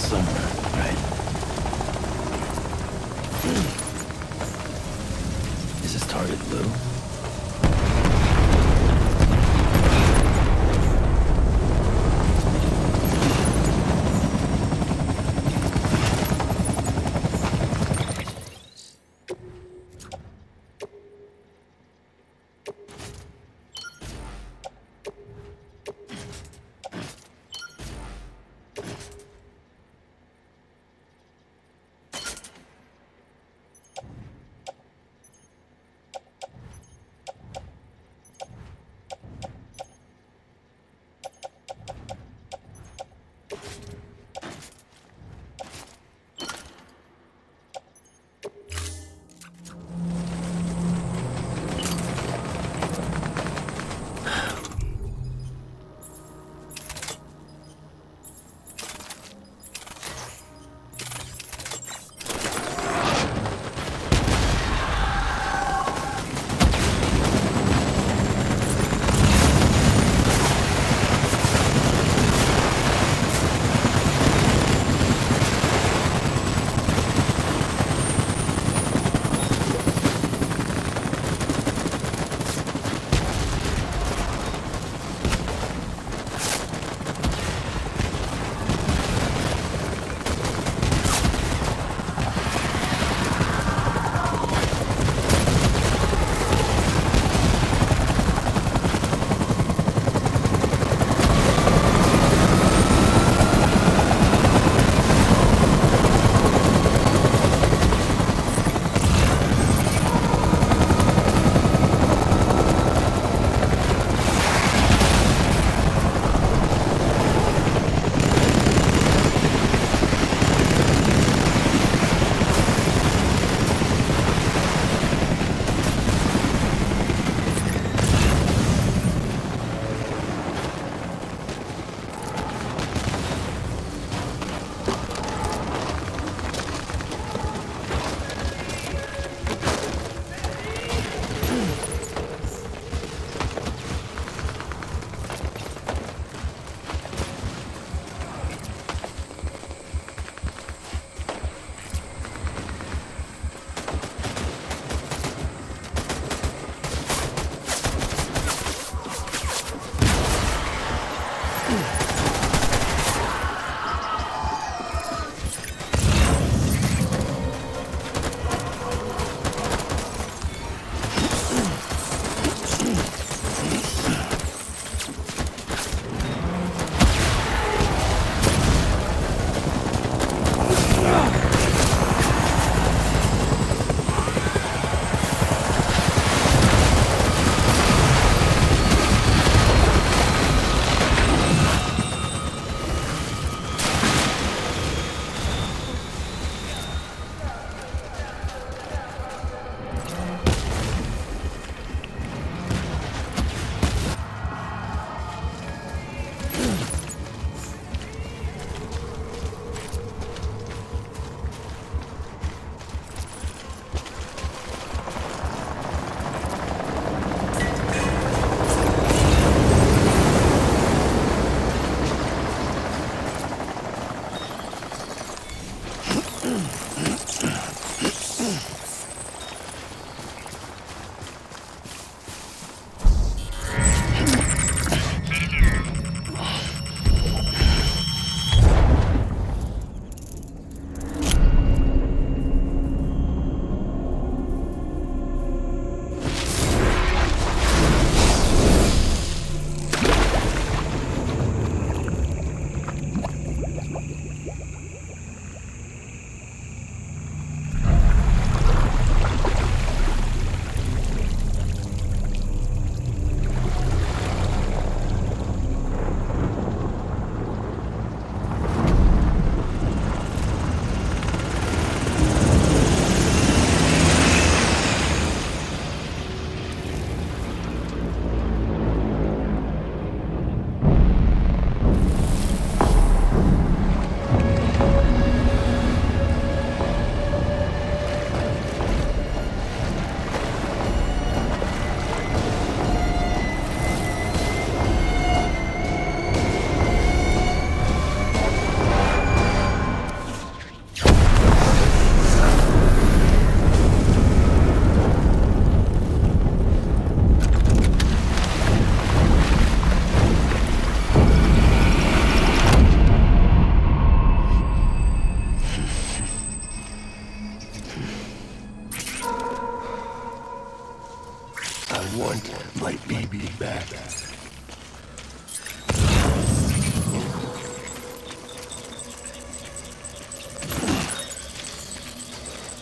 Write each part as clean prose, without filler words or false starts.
somewhere, right? Is this target blue?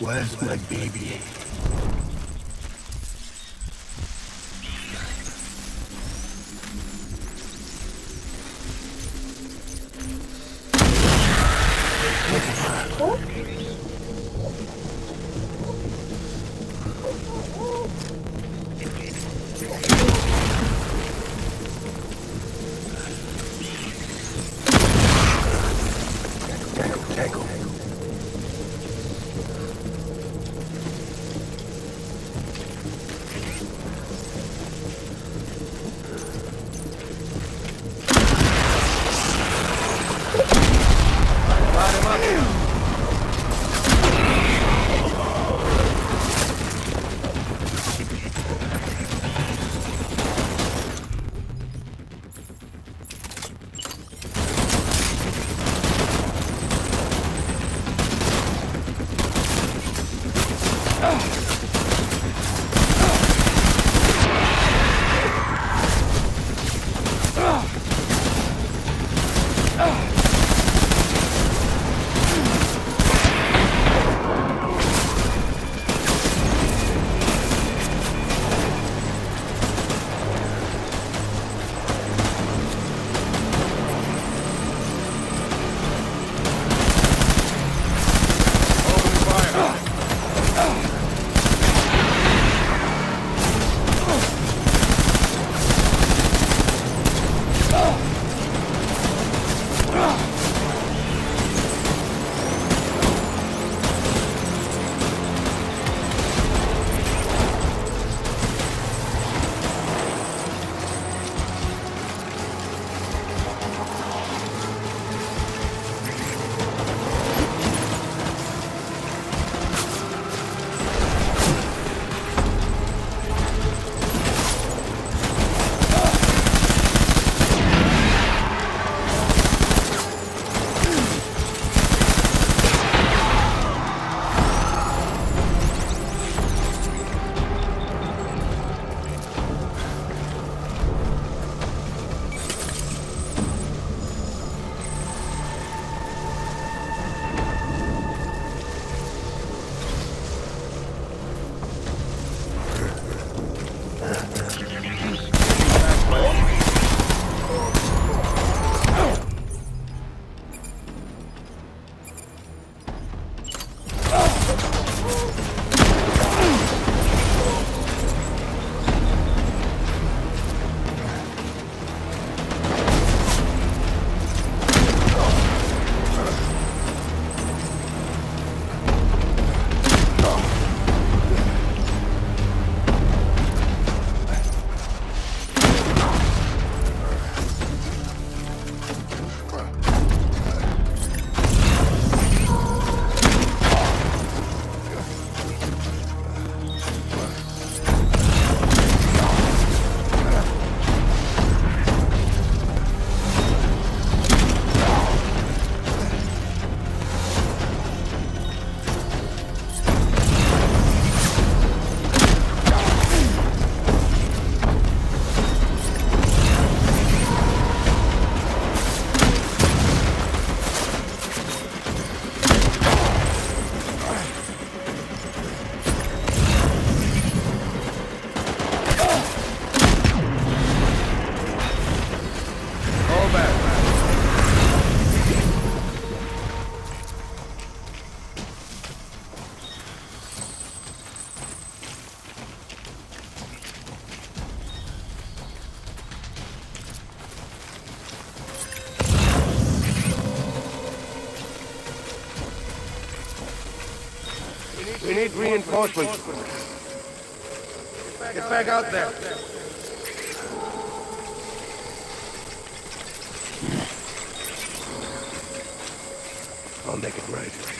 Where's my baby? We need reinforcements. Get back out there. I'll make it right.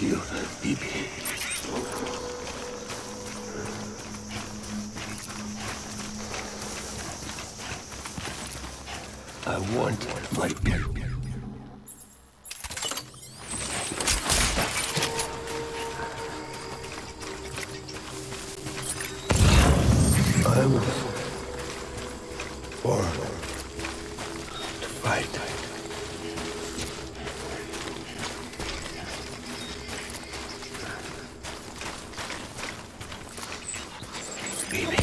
need you, baby. I want my baby. I was born to fight. Baby.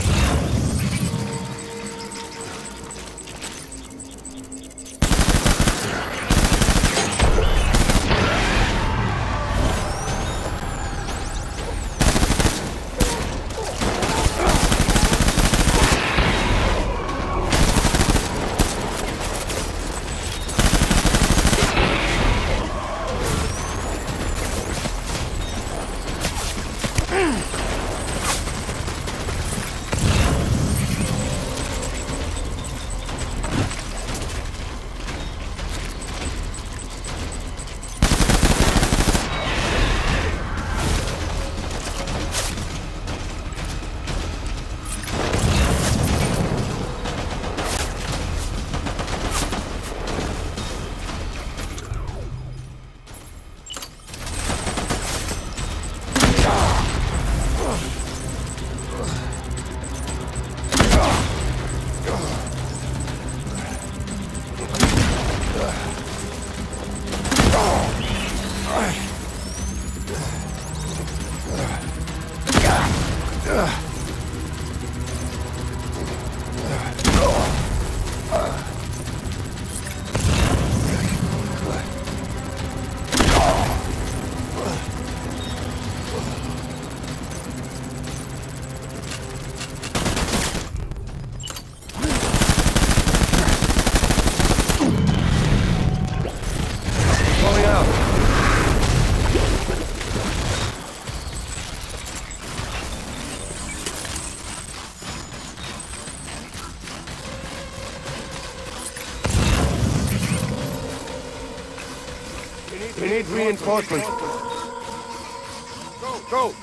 We need reinforcements. Go!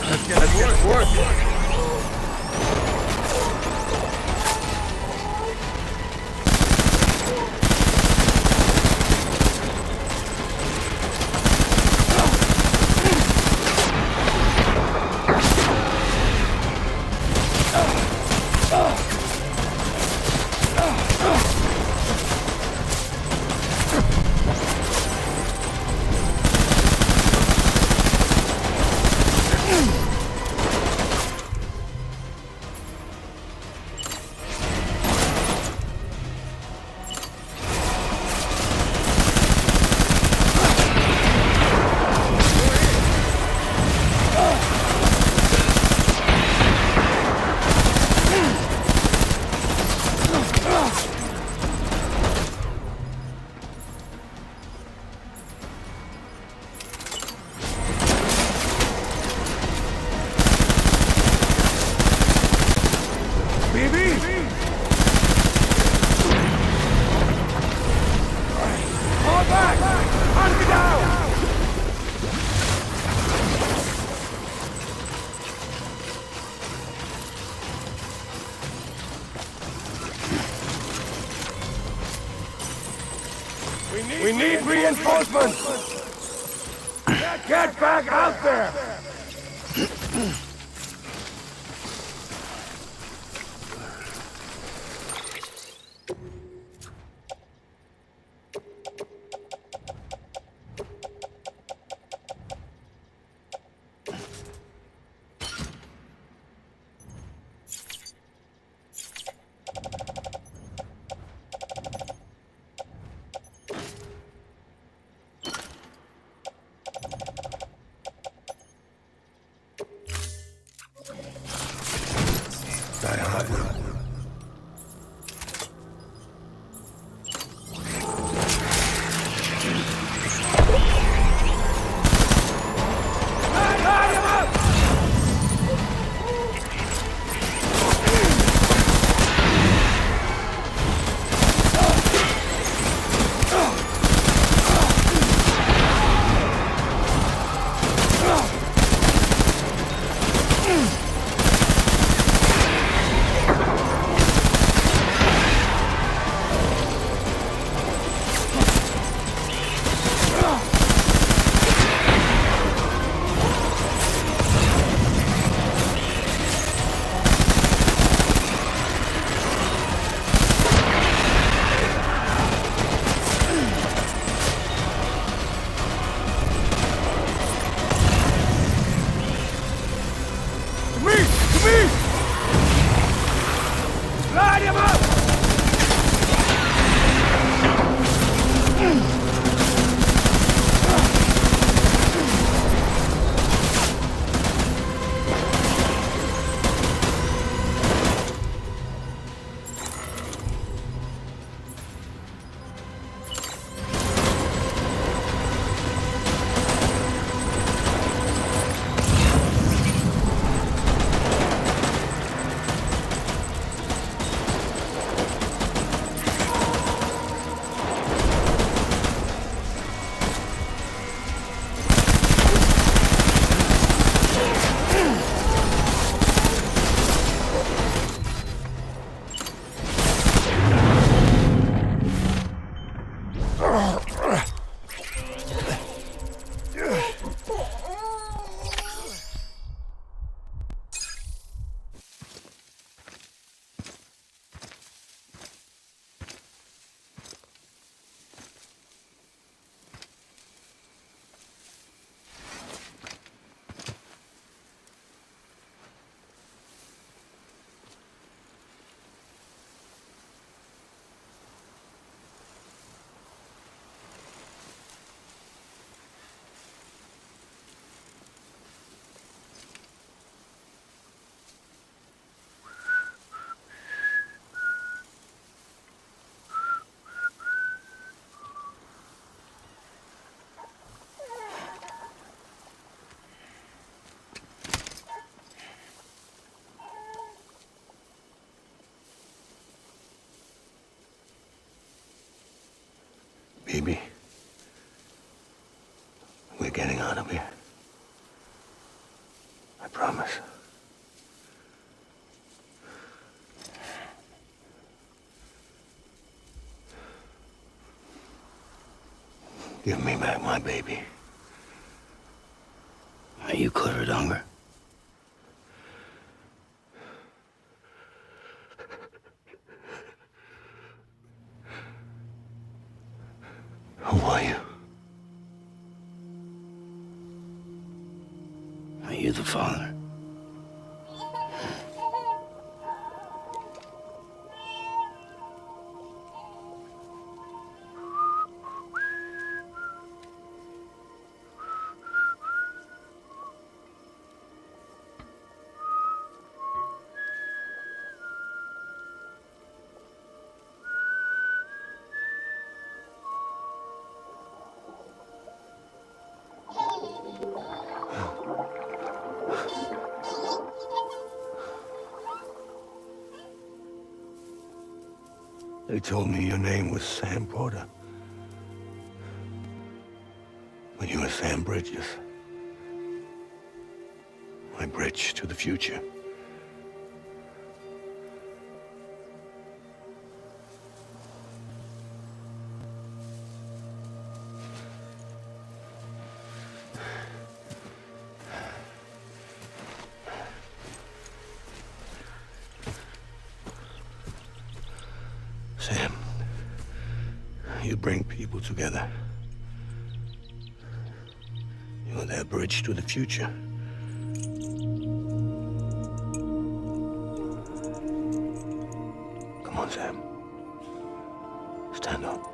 Let's get it. Work. We need reinforcements! Get back out there! Baby, we're getting out of here. I promise. Give me back my baby. Are you cleared, hunger? Who are you? Are you the father? They told me your name was Sam Porter. But you were Sam Bridges. My bridge to the future. Sam, you bring people together. You're their bridge to the future. Come on, Sam. Stand up.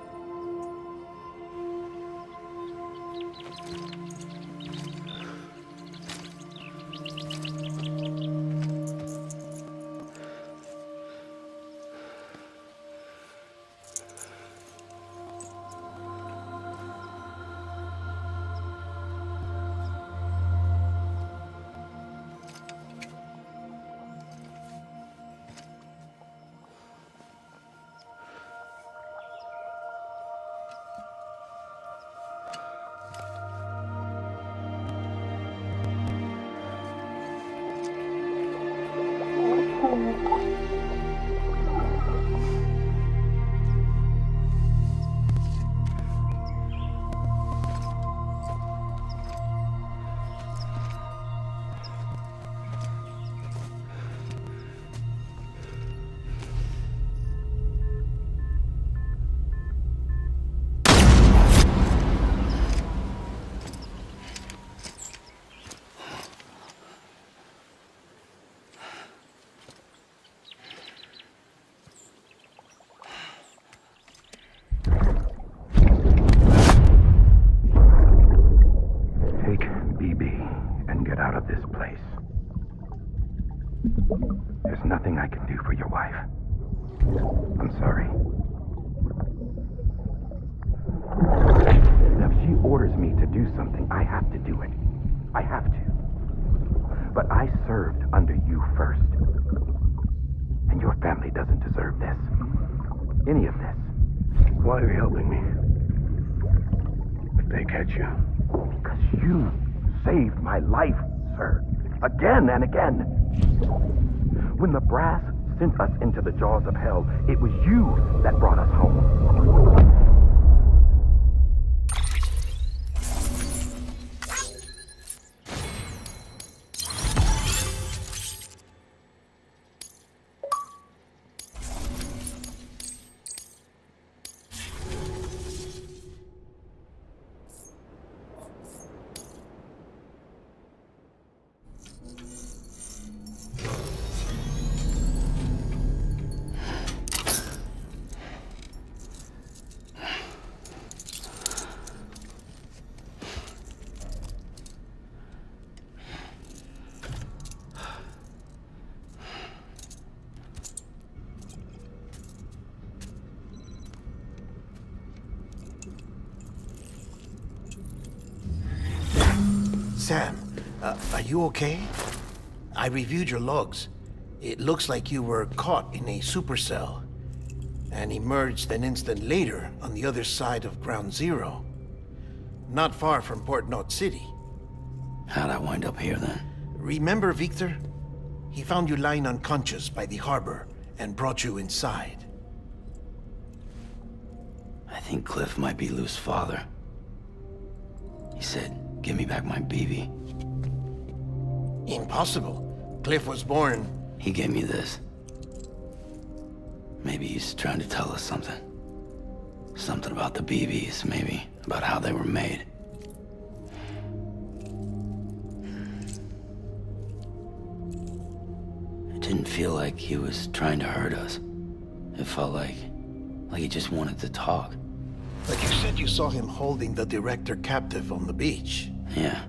There's nothing I can do for your wife. I'm sorry. Now, if she orders me to do something, I have to do it. I have to. But I served under you first. And your family doesn't deserve this. Any of this. Why are you helping me? If they catch you. Because you saved my life, sir. Again and again. When the brass sent us into the jaws of hell, it was you that brought us home. Sam, are you okay? I reviewed your logs. It looks like you were caught in a supercell. and emerged an instant later on the other side of Ground Zero. Not far from Port Knot City. How'd I wind up here then? Remember Victor? He found you lying unconscious by the harbor and brought you inside. I think Cliff might be Lou's father. He said, give me back my BB. Impossible. Cliff was born... He gave me this. Maybe he's trying to tell us something. Something about the BBs, maybe. About how they were made. It didn't feel like he was trying to hurt us. It felt like he just wanted to talk. But you said you saw him holding the director captive on the beach. Yeah.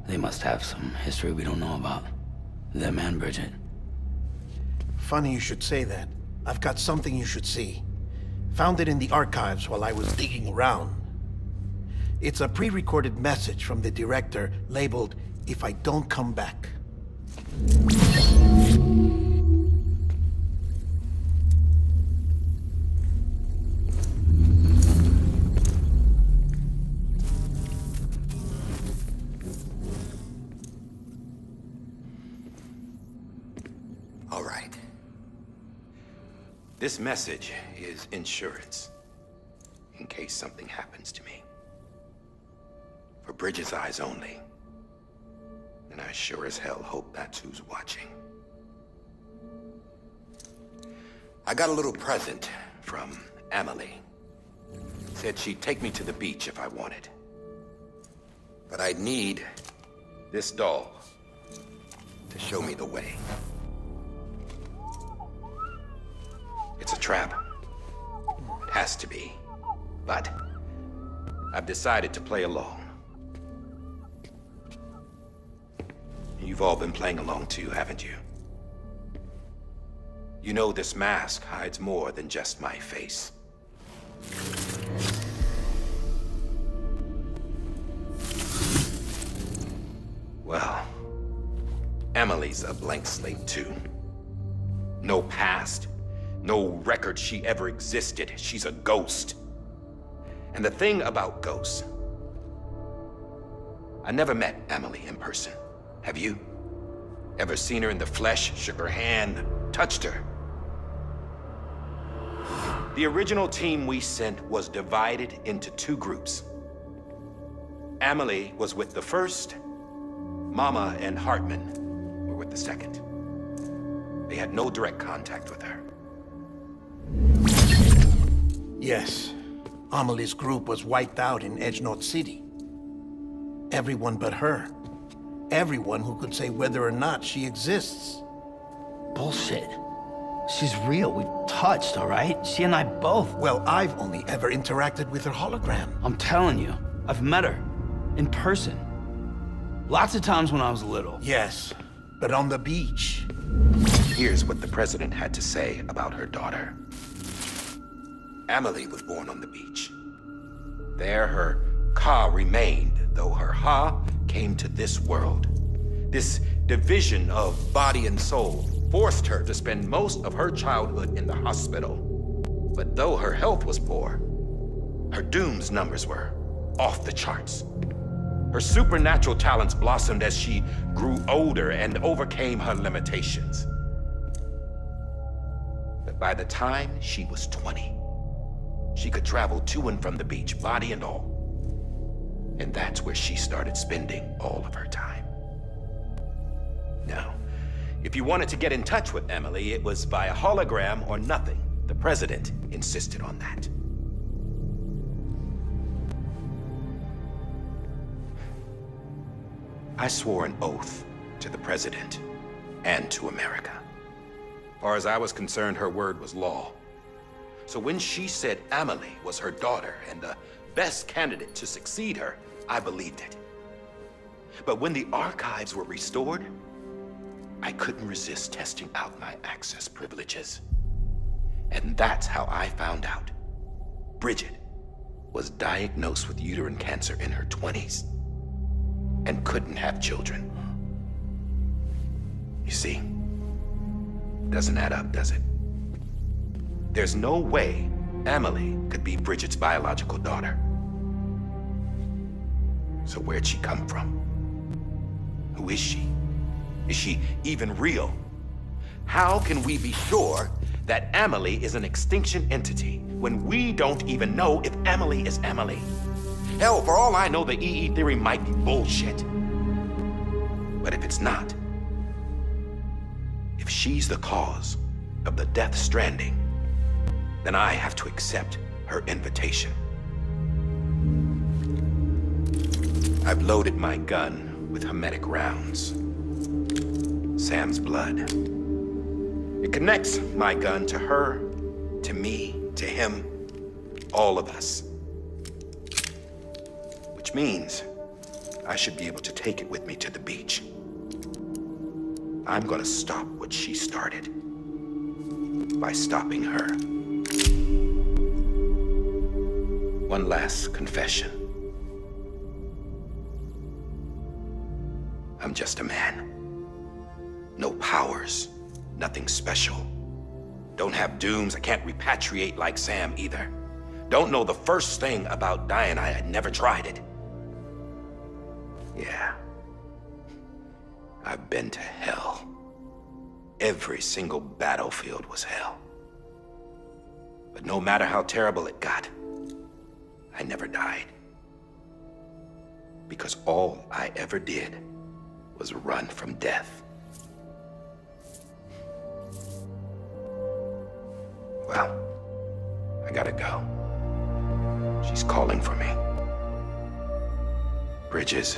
They must have some history we don't know about. Them and Bridget. Funny you should say that. I've got something you should see. Found it in the archives while I was digging around. It's a pre-recorded message from the director labeled, "If I don't come back." All right. This message is insurance, in case something happens to me. For Bridget's eyes only. And I sure as hell hope that's who's watching. I got a little present from Emily. Said she'd take me to the beach if I wanted. But I'd need this doll to show me the way. It's a trap. It has to be. But I've decided to play along. You've all been playing along too, haven't you? You know this mask hides more than just my face. Well, Emily's a blank slate too. No past. No record she ever existed. She's a ghost. And the thing about ghosts, I never met Emily in person. Have you? Ever seen her in the flesh, shook her hand, touched her? The original team we sent was divided into two groups. Emily was with the first. Mama and Hartman were with the second. They had no direct contact with her. Yes. Amelie's group was wiped out in Edge Knot City. Everyone but her. Everyone who could say whether or not she exists. Bullshit. She's real. We've touched, all right? She and I both. Well, I've only ever interacted with her hologram. I'm telling you, I've met her. In person. Lots of times when I was little. Yes, but on the beach. Here's what the president had to say about her daughter. Emily was born on the beach. There her Ka remained, though her Ha came to this world. This division of body and soul forced her to spend most of her childhood in the hospital. But though her health was poor, her doom's numbers were off the charts. Her supernatural talents blossomed as she grew older and overcame her limitations. But by the time she was 20, she could travel to and from the beach, body and all. And that's where she started spending all of her time. Now, if you wanted to get in touch with Emily, it was via hologram or nothing. The president insisted on that. I swore an oath to the president and to America. As far as I was concerned, her word was law. So when she said Emily was her daughter and the best candidate to succeed her, I believed it. But when the archives were restored, I couldn't resist testing out my access privileges. And that's how I found out Bridget was diagnosed with uterine cancer in her 20s and couldn't have children. You see, doesn't add up, does it? There's no way Amelie could be Bridget's biological daughter. So where'd she come from? Who is she? Is she even real? How can we be sure that Amelie is an extinction entity when we don't even know if Amelie is Amelie? Hell, for all I know, the EE theory might be bullshit. But if it's not, if she's the cause of the death stranding, then I have to accept her invitation. I've loaded my gun with hermetic rounds. Sam's blood. It connects my gun to her, to me, to him, all of us. Which means I should be able to take it with me to the beach. I'm gonna stop what she started by stopping her. One last confession. I'm just a man. No powers, nothing special. Don't have dooms, I can't repatriate like Sam either. Don't know the first thing about dying, I had never tried it. Yeah. I've been to hell. Every single battlefield was hell. But no matter how terrible it got, I never died. Because all I ever did was run from death. Well, I gotta go. She's calling for me. Bridges,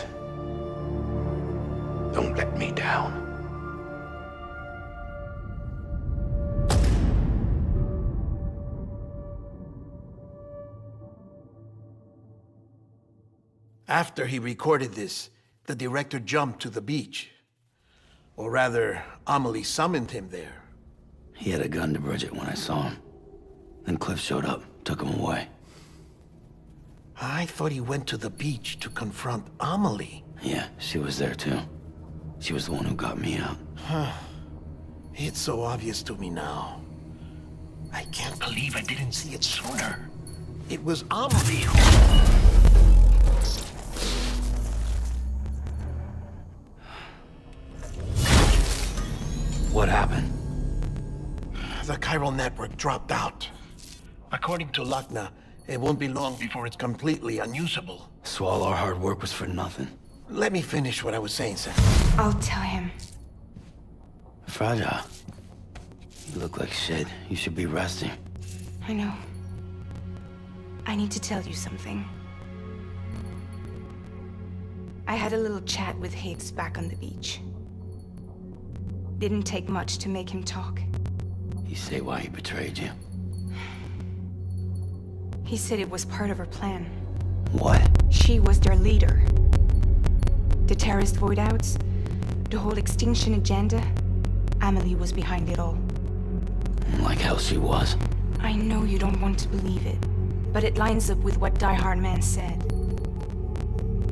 don't let me down. After he recorded this, the director jumped to the beach. Or rather, Amelie summoned him there. He had a gun to Bridget when I saw him. Then Cliff showed up, took him away. I thought he went to the beach to confront Amelie. Yeah, she was there too. She was the one who got me out. It's so obvious to me now. I can't believe I didn't see it sooner. It was Amelie who... What happened? The chiral network dropped out. According to Lakhna, it won't be long before it's completely unusable. So all our hard work was for nothing. Let me finish what I was saying, Sam. I'll tell him. Fragile. You look like shit. You should be resting. I know. I need to tell you something. I had a little chat with Higgs back on the beach. Didn't take much to make him talk. You say why he betrayed you? He said it was part of her plan. What? She was their leader. The terrorist voidouts, the whole extinction agenda, Amelie was behind it all. Like hell she was. I know you don't want to believe it, but it lines up with what Die Hard Man said.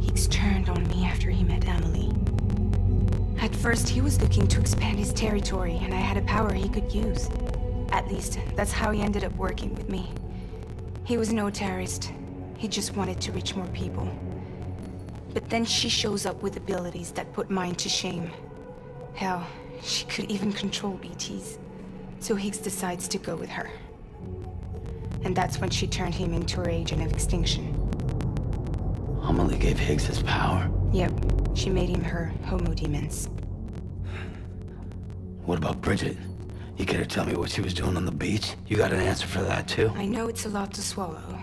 Higgs turned on me after he met Amelie. At first, he was looking to expand his territory, and I had a power he could use. At least, that's how he ended up working with me. He was no terrorist. He just wanted to reach more people. But then she shows up with abilities that put mine to shame. Hell, she could even control BTs. So Higgs decides to go with her. And that's when she turned him into her agent of extinction. Amelie gave Higgs his power? Yep, she made him her Homo Demens. What about Bridget? You care to tell me what she was doing on the beach? You got an answer for that too? I know it's a lot to swallow.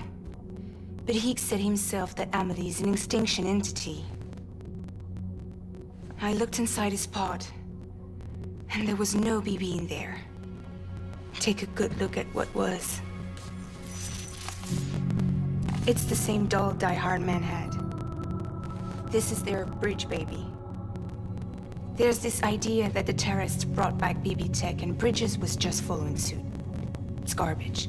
But Higgs said himself that Amelie is an extinction entity. I looked inside his pod, and there was no BB in there. Take a good look at what was. It's the same doll Die Hard Man had. This is their bridge baby. There's this idea that the terrorists brought back BB tech and Bridges was just following suit. It's garbage.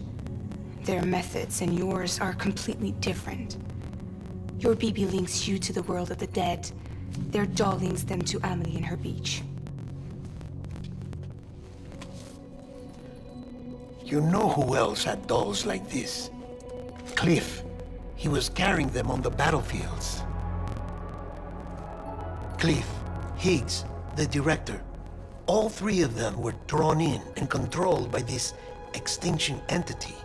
Their methods and yours are completely different. Your BB links you to the world of the dead. Their doll links them to Amelie and her beach. You know who else had dolls like this? Cliff. He was carrying them on the battlefields. Cliff, Higgs, the director. All three of them were drawn in and controlled by this extinction entity.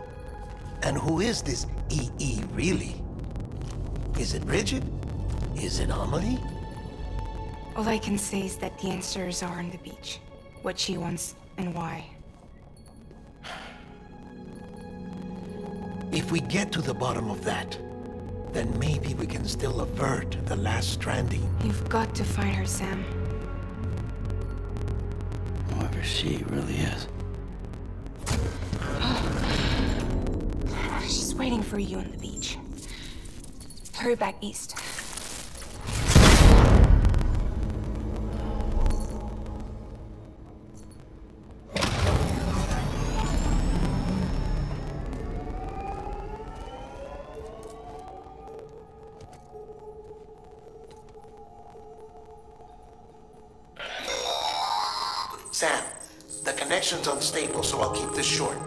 And who is this EE really? Is it Bridget? Is it Amelie? All I can say is that the answers are on the beach. What she wants and why. If we get to the bottom of that, then maybe we can still avert the last stranding. You've got to find her, Sam. Whoever she really is. She's waiting for you on the beach. Hurry back east. Sam, the connection's unstable, so I'll keep this short.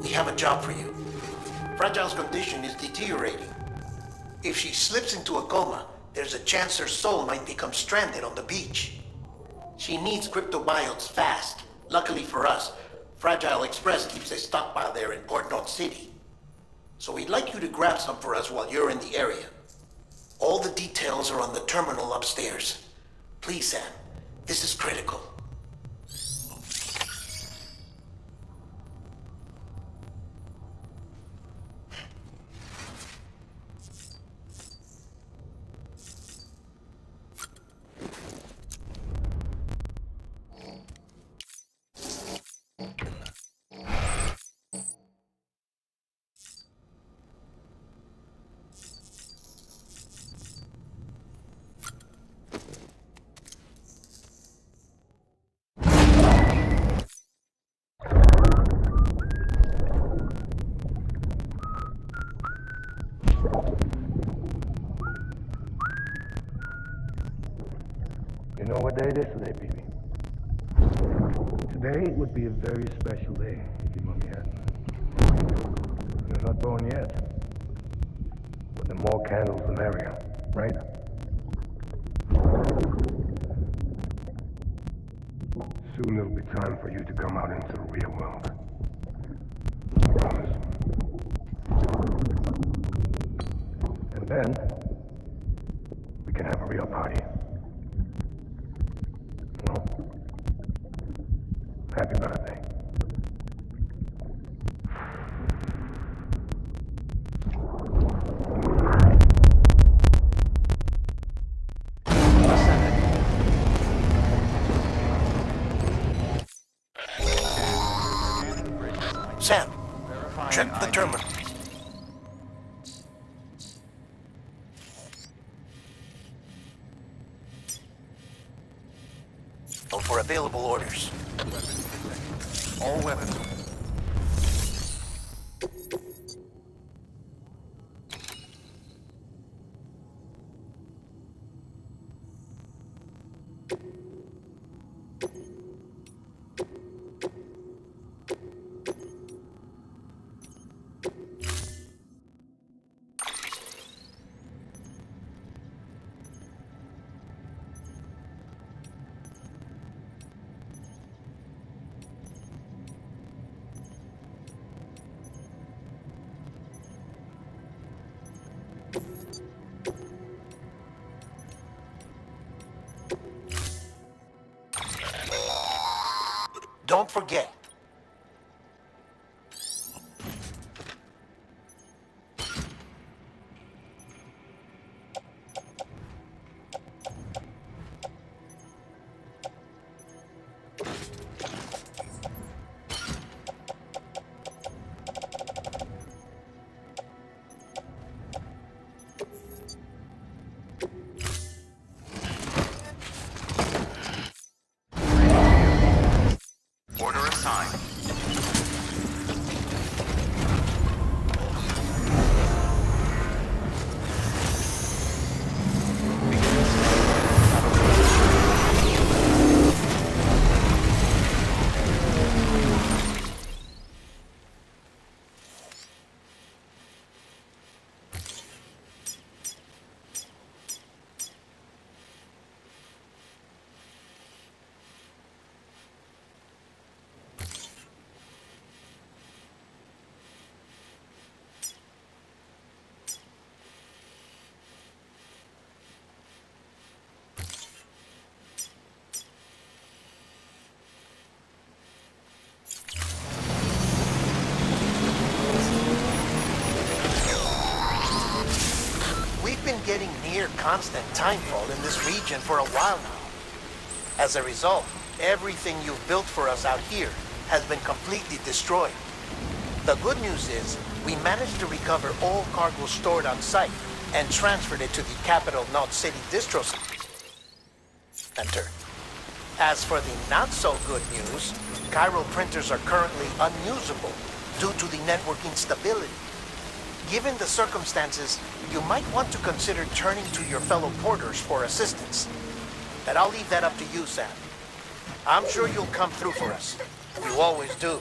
We have a job for you. Fragile's condition is deteriorating. If she slips into a coma, there's a chance her soul might become stranded on the beach. She needs cryptobiotes fast. Luckily for us, Fragile Express keeps a stockpile there in Port North City. So we'd like you to grab some for us while you're in the area. All the details are on the terminal upstairs. Please, Sam, this is critical. You know what day it is today, baby? Today would be a very special day if your mommy hadn't. You're not born yet. But the more candles, the merrier, right? Soon it'll be time for you to come out into the real world. I promise. And then, we can have a real party. No? Happy birthday. Sam, check the terminal. For available orders. All weapons. Don't forget. Order assigned. constant timefall in this region for a while now. As a result, everything you've built for us out here has been completely destroyed. The good news is, we managed to recover all cargo stored on site and transferred it to the Capital Knot City Distro Center. As for the not-so-good news, Cairo printers are currently unusable due to the network instability. Given the circumstances, you might want to consider turning to your fellow porters for assistance. But I'll leave that up to you, Sam. I'm sure you'll come through for us. You always do.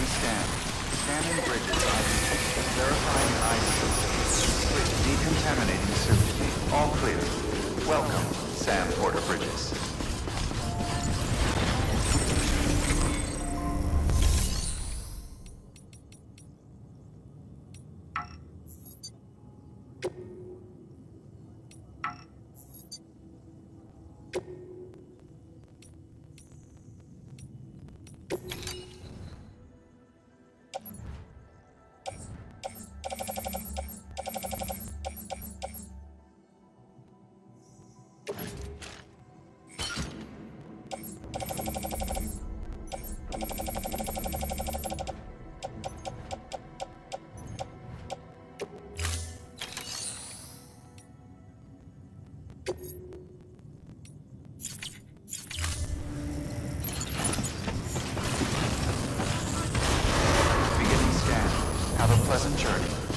scan. Scanning bridges ID. Verifying ID. Bridge decontaminating certainty. All clear. Welcome, Sam Porter Bridges. Have a pleasant journey.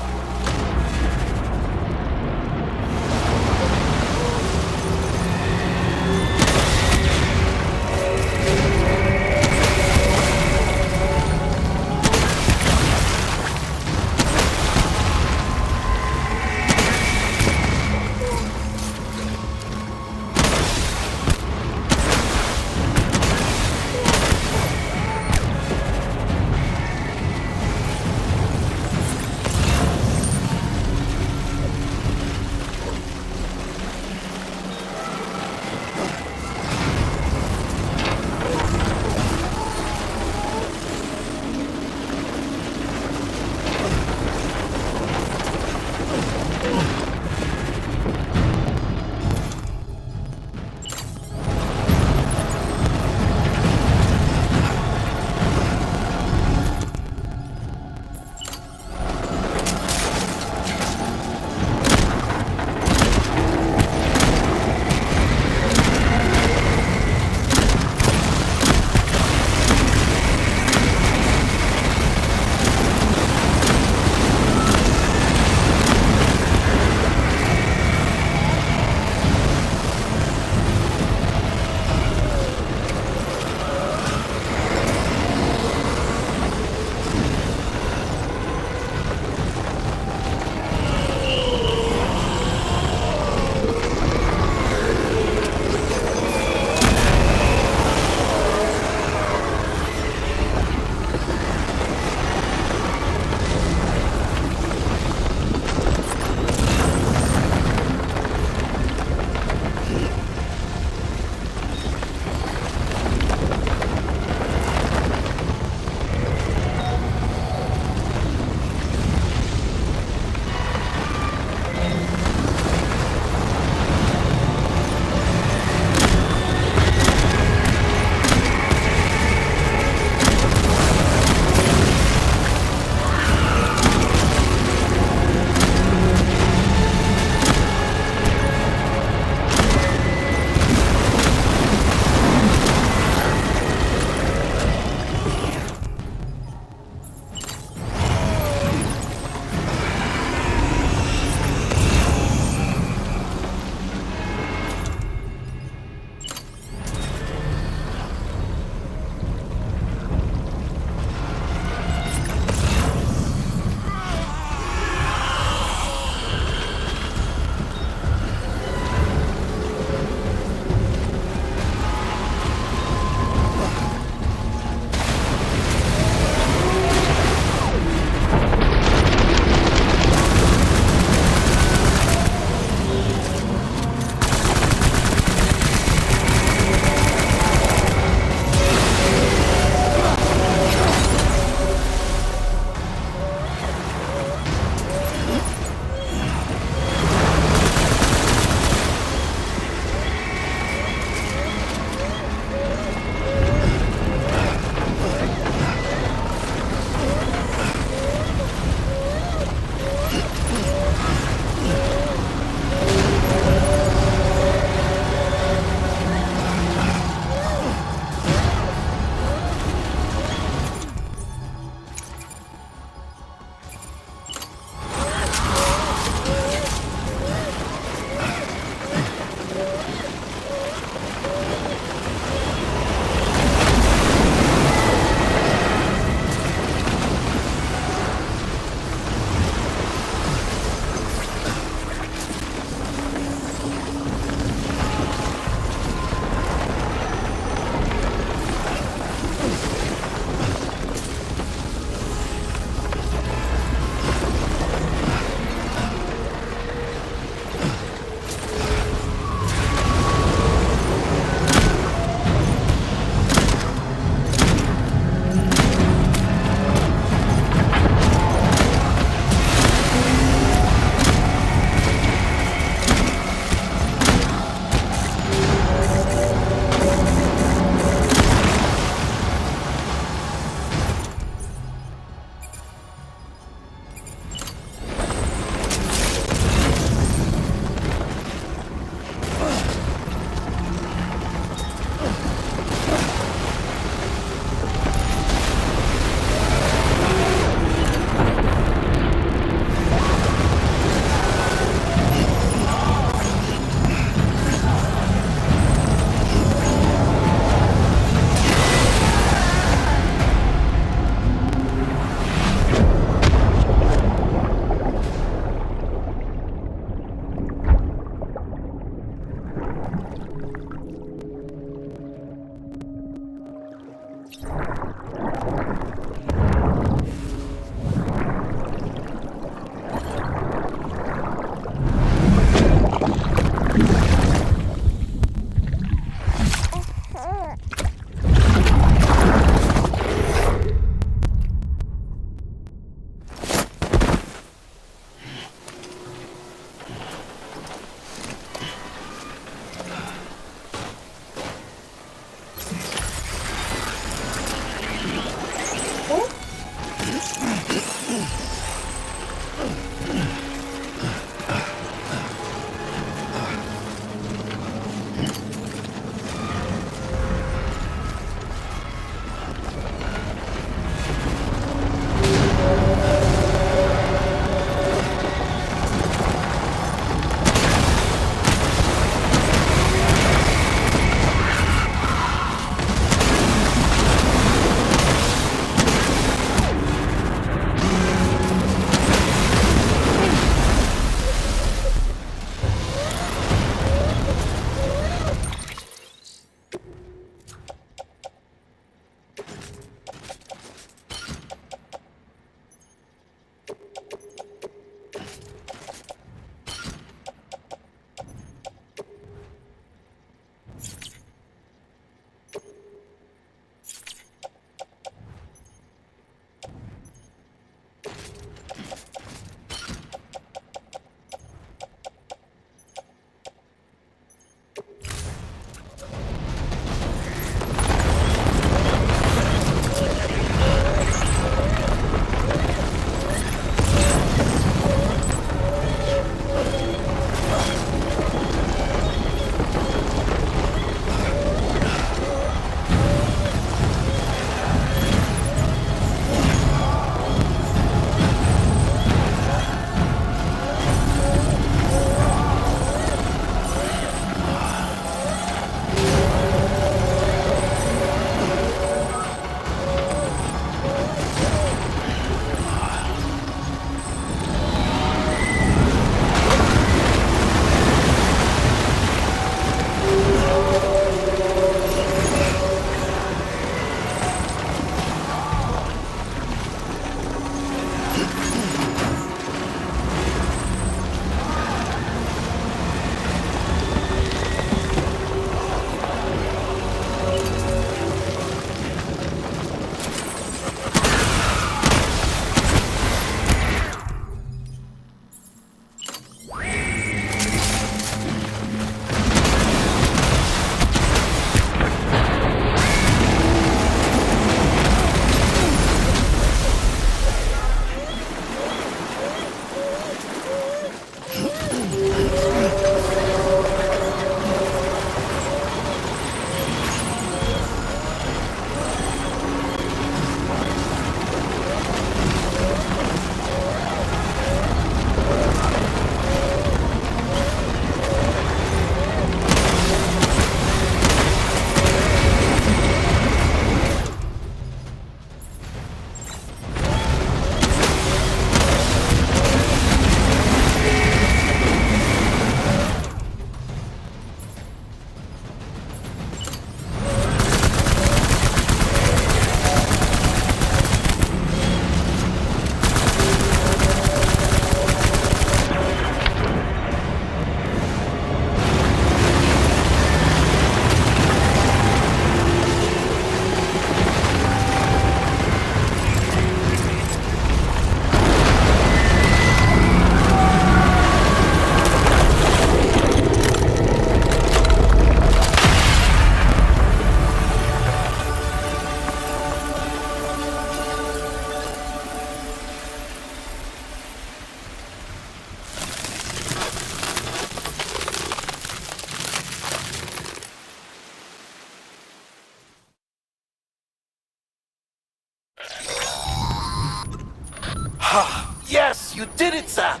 You did it, Sam!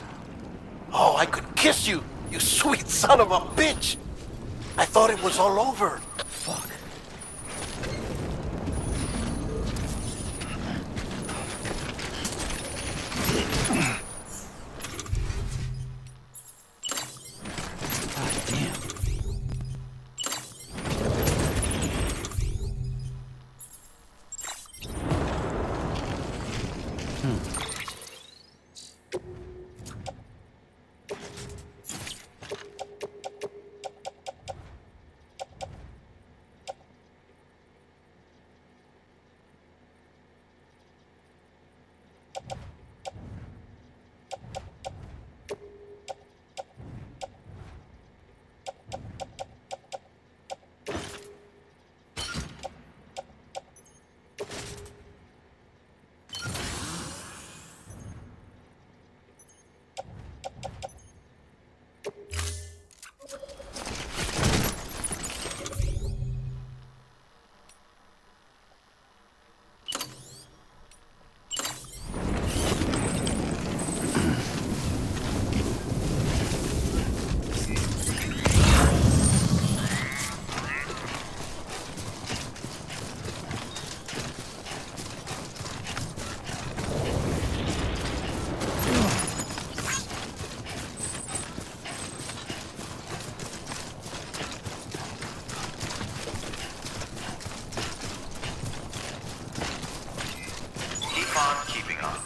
Oh, I could kiss you, you sweet son of a bitch! I thought it was all over. Fuck. God damn. Keep on keeping on.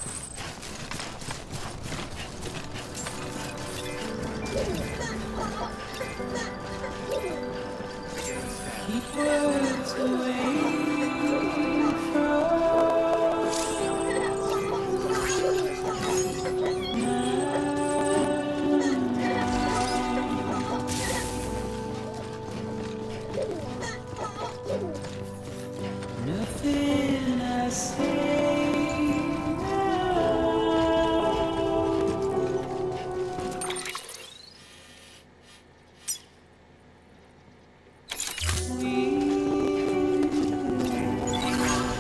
Nothing I say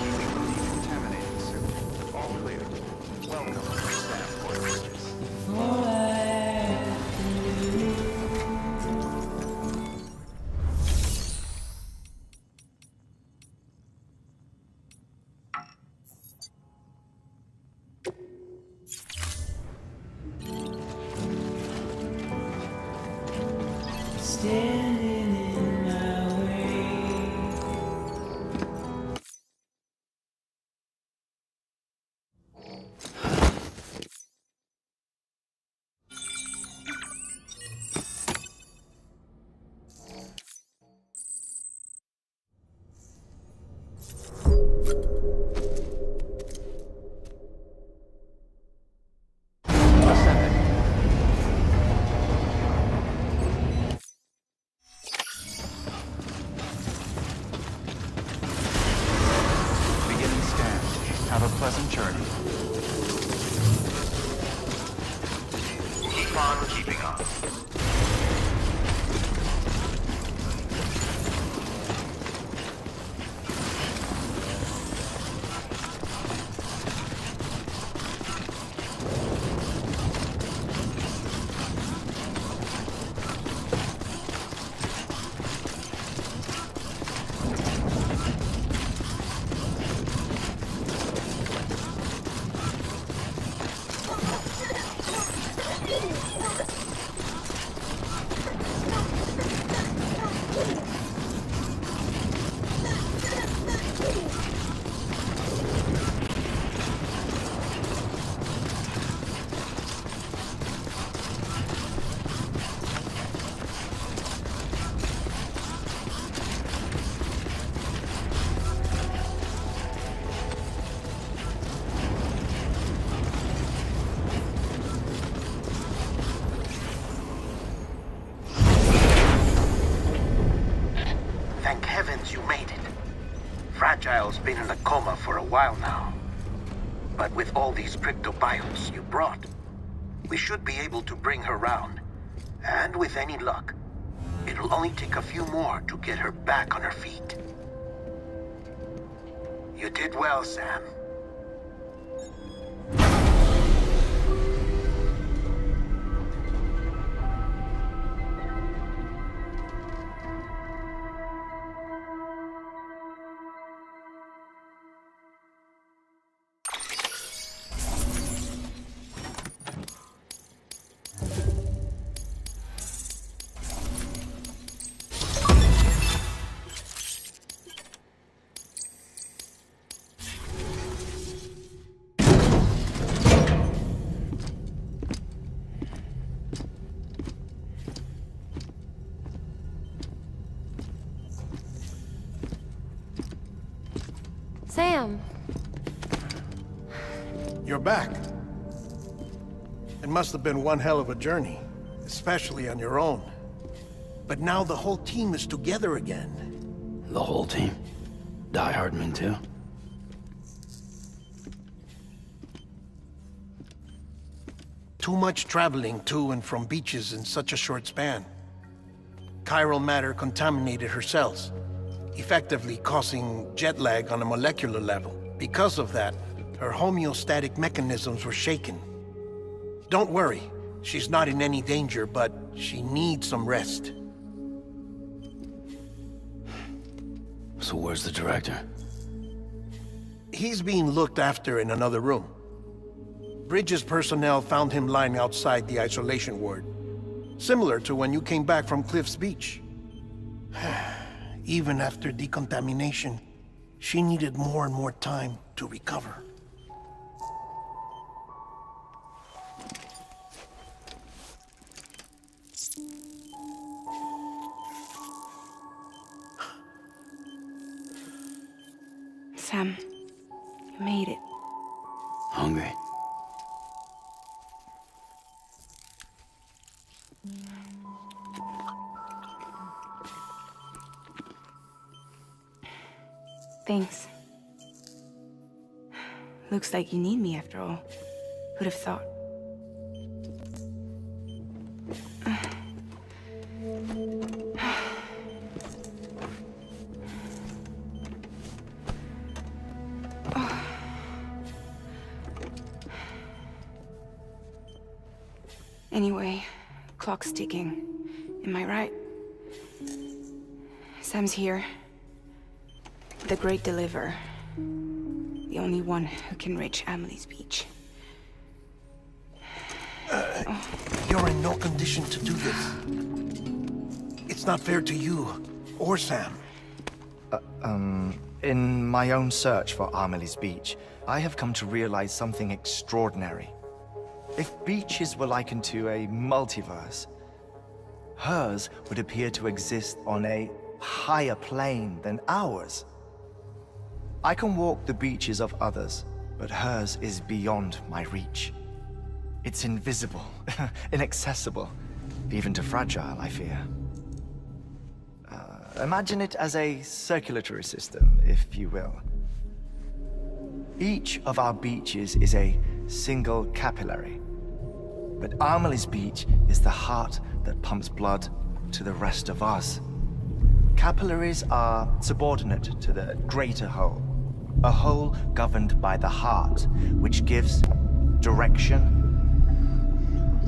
Contaminating circuit. All clear. Welcome, Stanford Bridges. all I can do. Standing in my way. Ascending. Beginning scan. Have a pleasant journey. Keep on keeping on. Thank heavens you made it. Fragile's been in a coma for a while now. But with all these cryptobiotes you brought, we should be able to bring her round. And with any luck, it'll only take a few more to get her back on her feet. You did well, Sam. Sam. You're back. It must have been one hell of a journey, especially on your own. But now the whole team is together again. The whole team? Die Hardman too? Too much traveling to and from beaches in such a short span. Chiral matter contaminated her cells, effectively causing jet lag on a molecular level. Because of that, her homeostatic mechanisms were shaken. Don't worry, she's not in any danger, but she needs some rest. So where's the director? He's being looked after in another room. Bridges personnel found him lying outside the isolation ward. Similar to when you came back from Cliff's Beach. Even after decontamination, she needed more and more time to recover. Sam, you made it. Hungry? Thanks. Looks like you need me after all. Who'd have thought? Anyway, clock's ticking. Am I right? Sam's here. The Great Deliverer. The only one who can reach Amelie's Beach. You're in no condition to do this. It's not fair to you, or Sam. In my own search for Amelie's Beach, I have come to realize something extraordinary. If beaches were likened to a multiverse, hers would appear to exist on a higher plane than ours. I can walk the beaches of others, but hers is beyond my reach. It's invisible, inaccessible, even to fragile, I fear. Imagine it as a circulatory system, if you will. Each of our beaches is a single capillary, but Amelie's Beach is the heart that pumps blood to the rest of us. Capillaries are subordinate to the greater whole, a whole governed by the heart, which gives direction,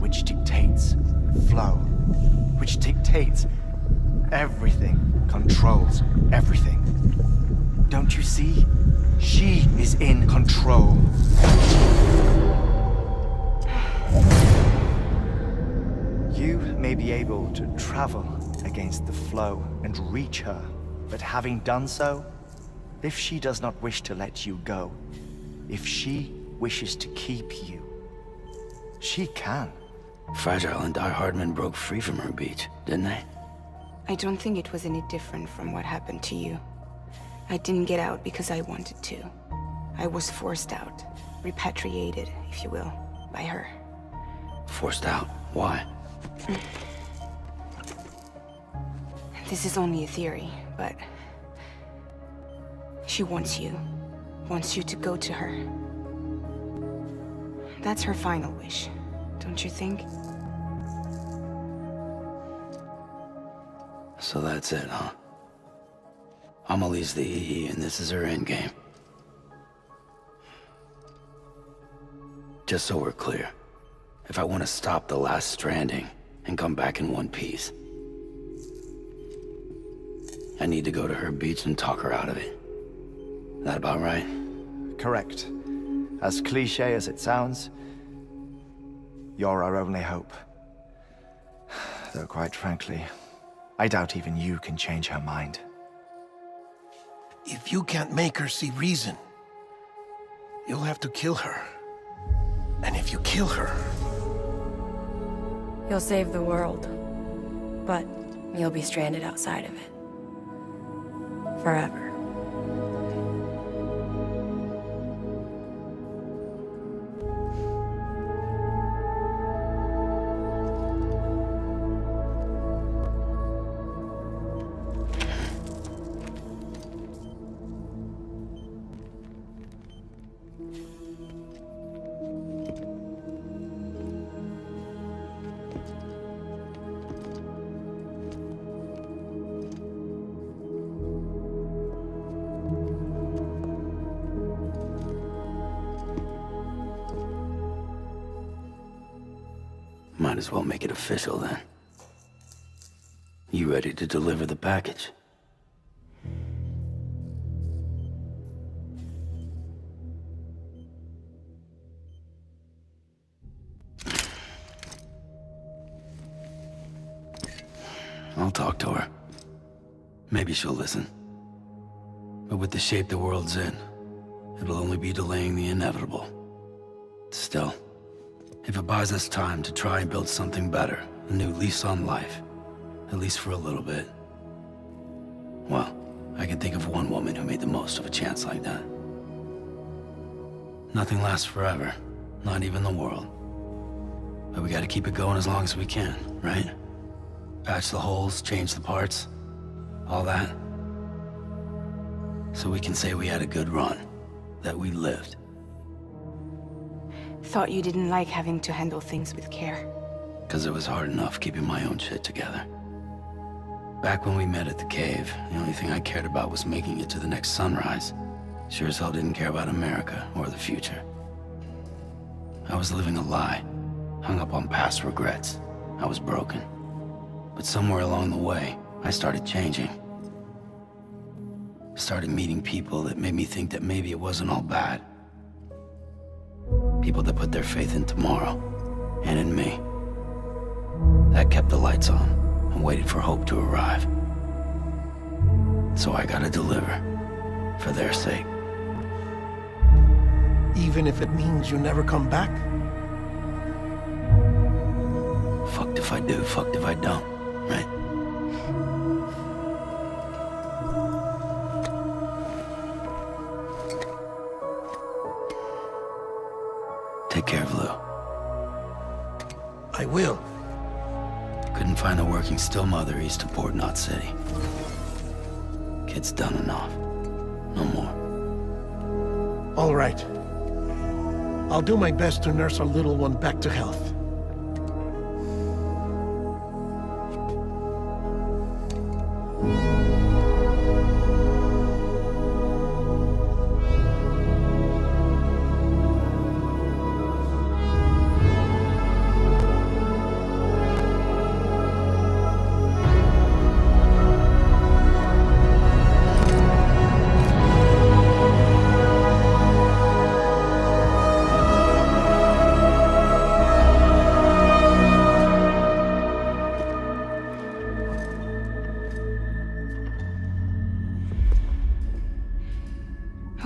which dictates flow, which dictates everything, controls everything. Don't you see? She is in control. You may be able to travel against the flow and reach her, but having done so, if she does not wish to let you go, if she wishes to keep you, she can. Fragile and Die Hardman broke free from her beach, didn't they? I don't think it was any different from what happened to you. I didn't get out because I wanted to. I was forced out, repatriated, if you will, by her. Forced out? Why? This is only a theory, but she wants you to go to her. That's her final wish, don't you think? So that's it, huh? Amelie's the EE, and this is her endgame. Just so we're clear, if I want to stop the last Stranding and come back in one piece, I need to go to her beach and talk her out of it. That about right? Correct. As cliché as it sounds, you're our only hope. Though quite frankly, I doubt even you can change her mind. If you can't make her see reason, you'll have to kill her. And if you kill her... You'll save the world, but you'll be stranded outside of it. Forever. Might as well make it official then. You ready to deliver the package? I'll talk to her. Maybe she'll listen. But with the shape the world's in, it'll only be delaying the inevitable. Still, if it buys us time to try and build something better, a new lease on life, at least for a little bit, well, I can think of one woman who made the most of a chance like that. Nothing lasts forever, not even the world. But we gotta keep it going as long as we can, right? Patch the holes, change the parts, all that. So we can say we had a good run, that we lived. Thought you didn't like having to handle things with care. 'Cause it was hard enough keeping my own shit together. Back when we met at the cave, the only thing I cared about was making it to the next sunrise. Sure as hell didn't care about America or the future. I was living a lie, hung up on past regrets. I was broken. But somewhere along the way, I started changing. Started meeting people that made me think that maybe it wasn't all bad. People that put their faith in tomorrow, and in me. That kept the lights on, and waited for hope to arrive. So I gotta deliver, for their sake. Even if it means you never come back? Fucked if I do, fucked if I don't, right? Take care of Lou. I will. Couldn't find a working still mother east of Port Knot City. Kid's done enough. No more. All right. I'll do my best to nurse our little one back to health.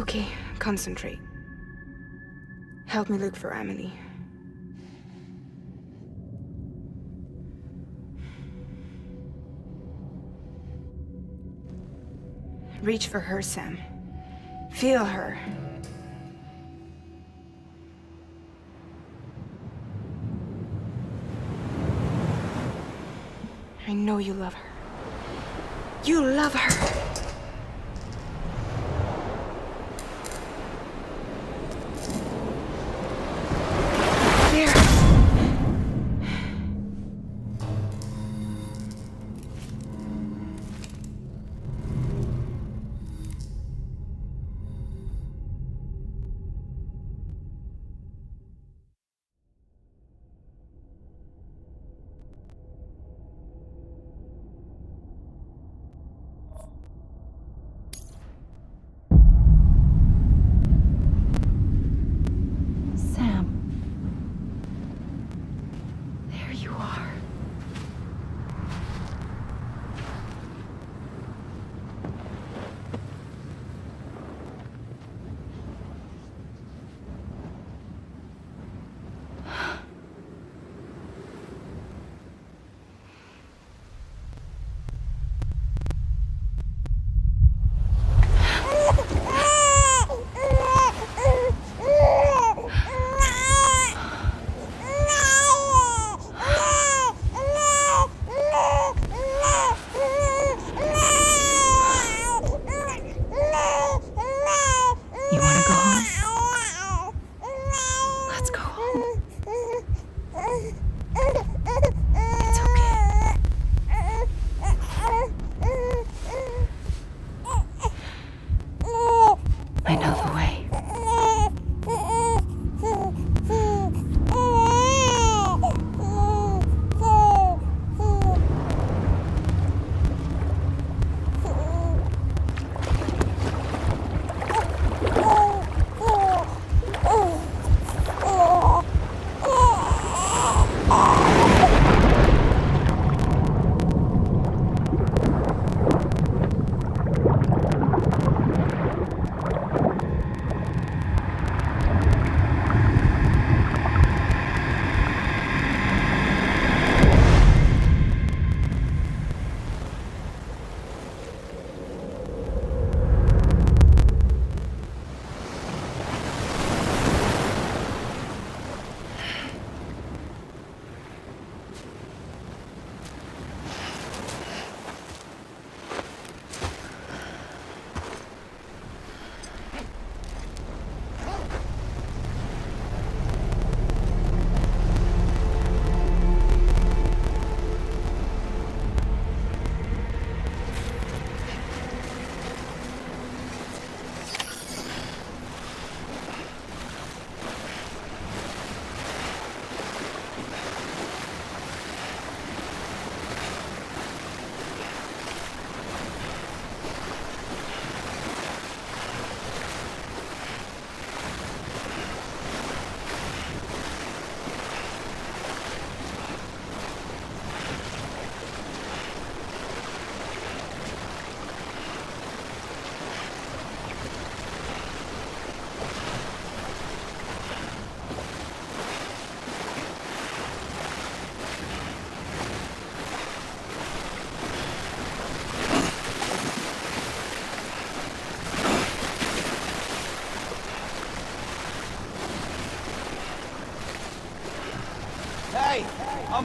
Okay, concentrate. Help me look for Emily. Reach for her, Sam. Feel her. I know you love her. You love her!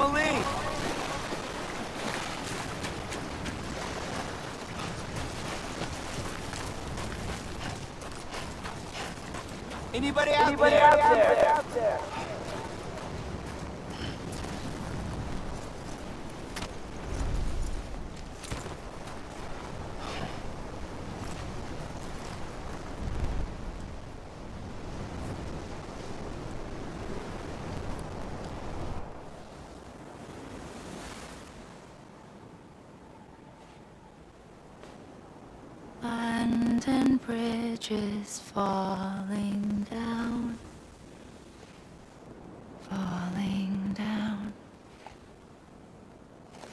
Amelie! Anybody out there? Land and bridges falling down, falling down,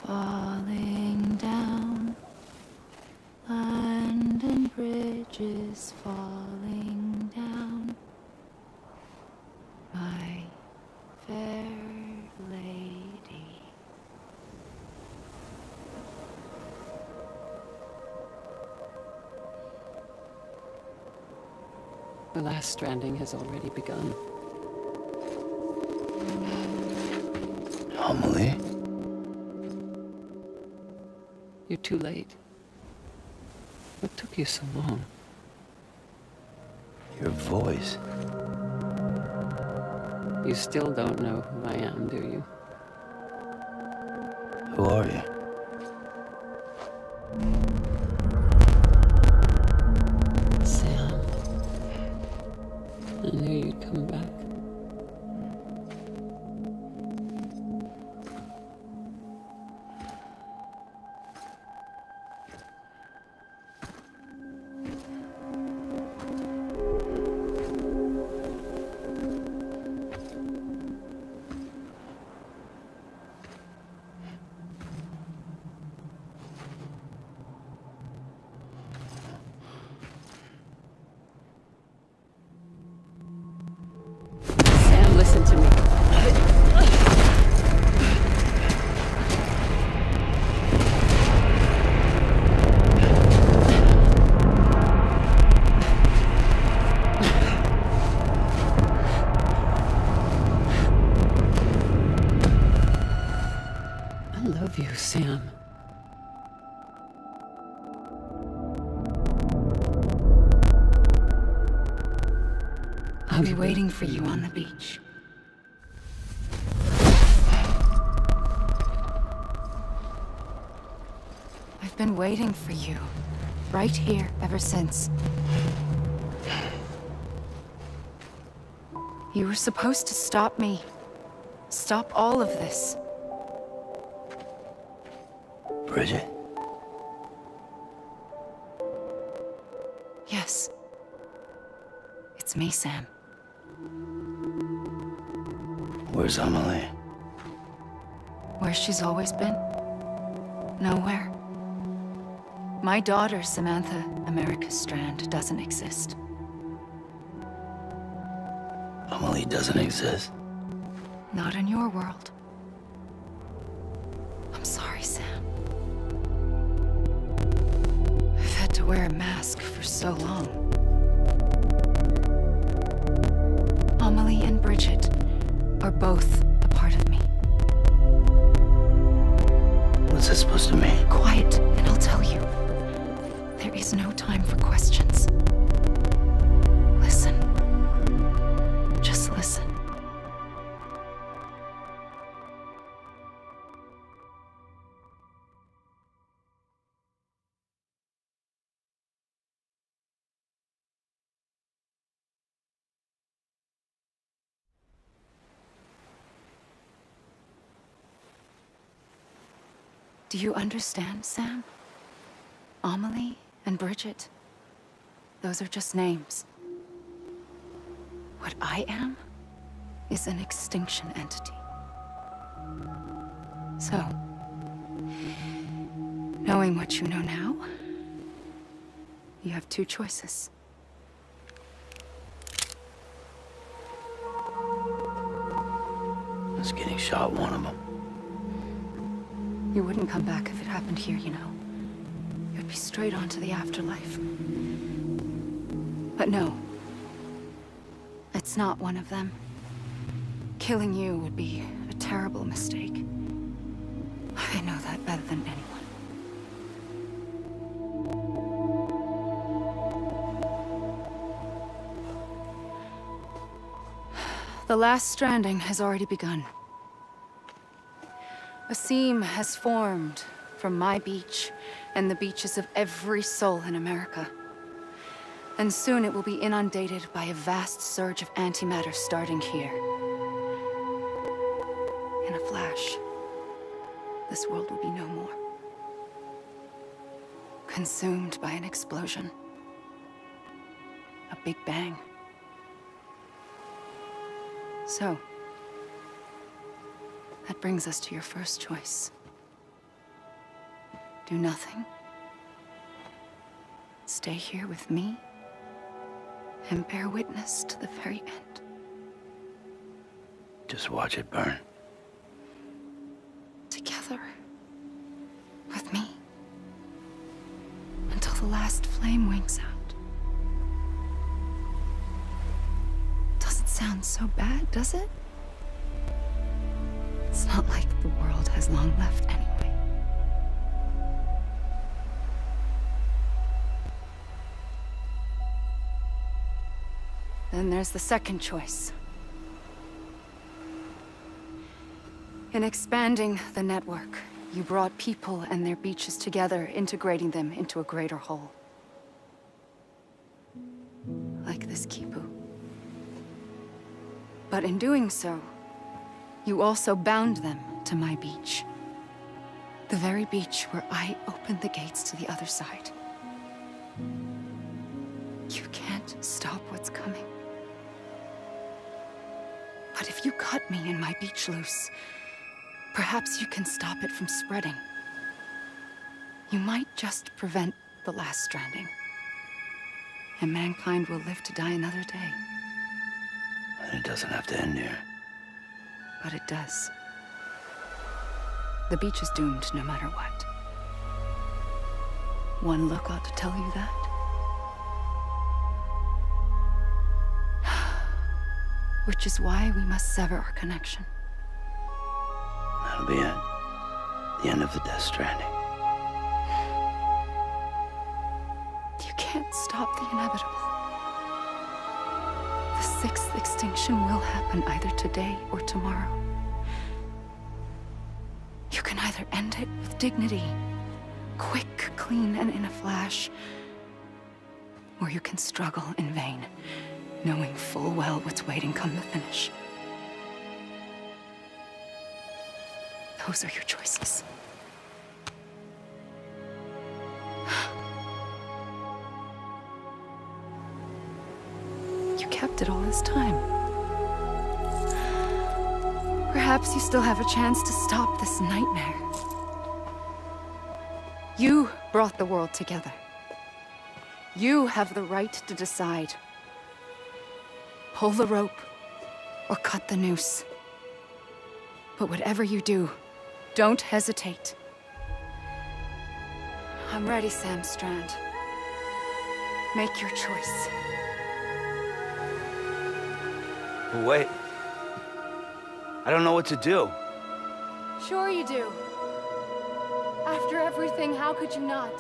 falling down. Land and bridges falling down, my fair lady. The last stranding has already begun. Amelie? You're too late. What took you so long? Your voice. You still don't know who I am, do you? Who are you? Sam. I knew you'd come back. Sam, listen to me. I love you, Sam. I'll be waiting for you on the beach. I've been waiting for you, right here, ever since. You were supposed to stop me. Stop all of this. Bridget? Yes. It's me, Sam. Where's Amelie? Where she's always been. Nowhere. My daughter, Samantha America Strand, doesn't exist. Amelie doesn't exist. Not in your world. I'm sorry, Sam. I've had to wear a mask for so long. Amelie and Bridget are both a part of me. What's that supposed to mean? Quiet, and I'll tell you. There is no time for questions. Listen. Just listen. Do you understand, Sam? Amelie and Bridget, those are just names. What I am is an extinction entity. So, knowing what you know now, you have two choices. Is getting shot one of them? You wouldn't come back if it happened here, you know. You'd be straight on to the afterlife. But no. It's not one of them. Killing you would be a terrible mistake. The last stranding has already begun. A seam has formed from my beach and the beaches of every soul in America. And soon it will be inundated by a vast surge of antimatter starting here. In a flash, this world will be no more. Consumed by an explosion. A big bang. So, that brings us to your first choice. Do nothing. Stay here with me and bear witness to the very end. Just watch it burn. Together. With me. Until the last flame winks out. Doesn't sound so bad, does it? It's not like the world has long left anyway. Then there's the second choice. In expanding the network, you brought people and their beaches together, integrating them into a greater whole. Like this Kipu. But in doing so, you also bound them to my beach. The very beach where I opened the gates to the other side. You can't stop what's coming. But if you cut me and my beach loose, perhaps you can stop it from spreading. You might just prevent the last stranding. And mankind will live to die another day. And it doesn't have to end here. But it does. The beach is doomed no matter what. One look ought to tell you that. Which is why we must sever our connection. That'll be it. The end of the Death Stranding. You can't stop the inevitable. The sixth extinction will happen either today or tomorrow. You can either end it with dignity, quick, clean, and in a flash, or you can struggle in vain, knowing full well what's waiting come the finish. Those are your choices. You kept it all this time. Perhaps you still have a chance to stop this nightmare. You brought the world together. You have the right to decide. Pull the rope or cut the noose. But whatever you do, don't hesitate. I'm ready, Sam Strand. Make your choice. But wait. I don't know what to do. Sure you do. After everything, how could you not?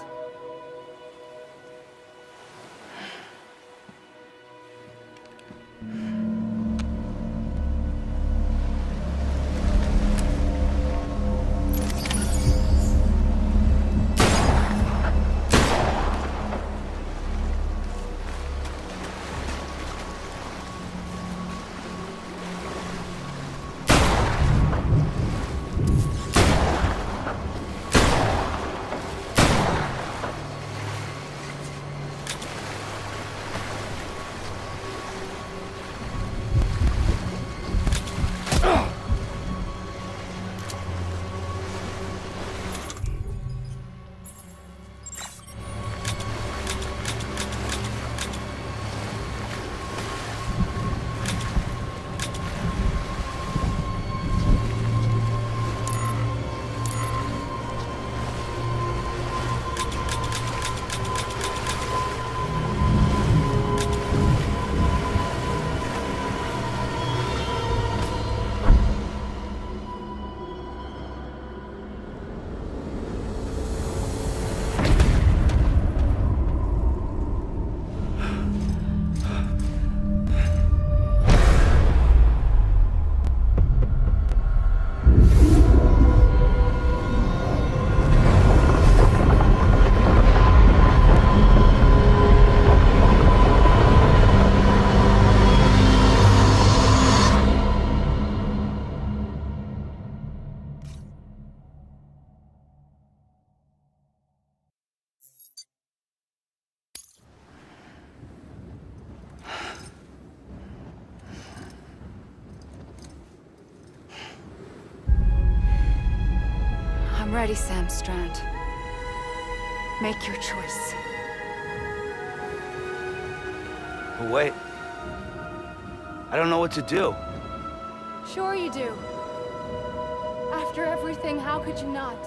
I'm ready, Sam Strand. Make your choice. But wait. I don't know what to do. Sure you do. After everything, how could you not?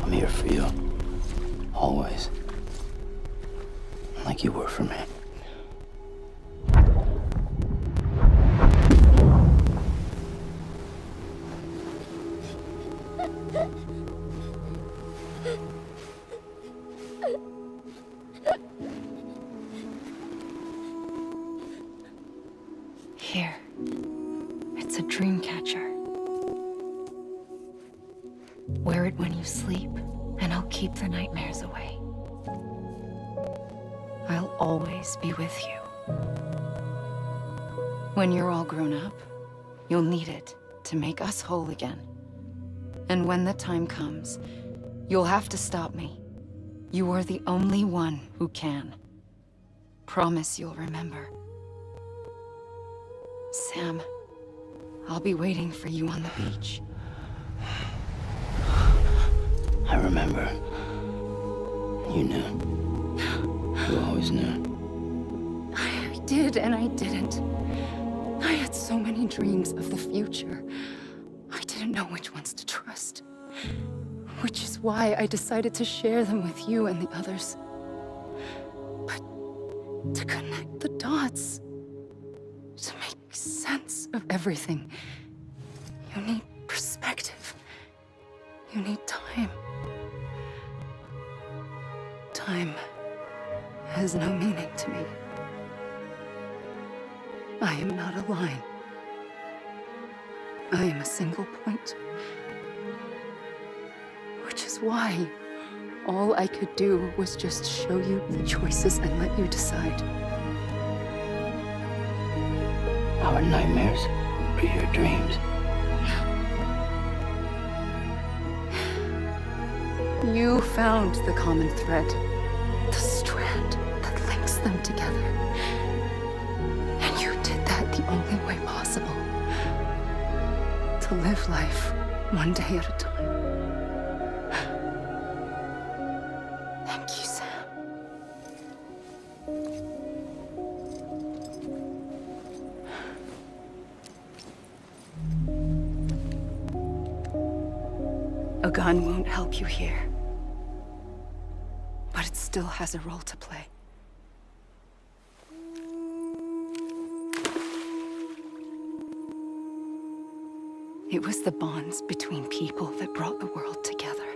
I'm here for you. Always. Like you were for me. Here. It's a dream catcher. Wear it when you sleep, and I'll keep the nightmares away. I'll always be with you. When you're all grown up, you'll need it to make us whole again. And when the time comes, you'll have to stop me. You are the only one who can. Promise you'll remember. Sam, I'll be waiting for you on the beach. I remember. You knew. You always knew. I did and I didn't. I had so many dreams of the future. I didn't know which ones to trust. Which is why I decided to share them with you and the others. But to connect the dots, to make sense of everything, you need perspective. You need time. Time has no meaning to me. I am not a line. I am a single point That's why all I could do was just show you the choices and let you decide. Our nightmares or your dreams? You found the common thread, the strand that links them together. And you did that the only way possible. To live life one day at a time. Thank you, Sam. A gun won't help you here. But it still has a role to play. It was the bonds between people that brought the world together.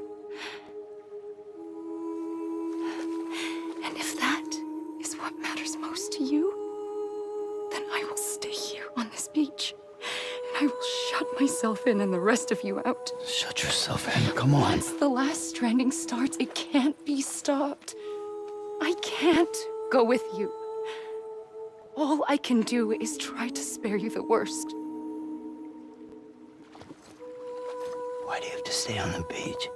And if that is what matters most to you, then I will stay here on this beach. And I will shut myself in and the rest of you out. Shut yourself in, come on. Once the last stranding starts, it can't be stopped. I can't go with you. All I can do is try to spare you the worst. Why do you have to stay on the beach?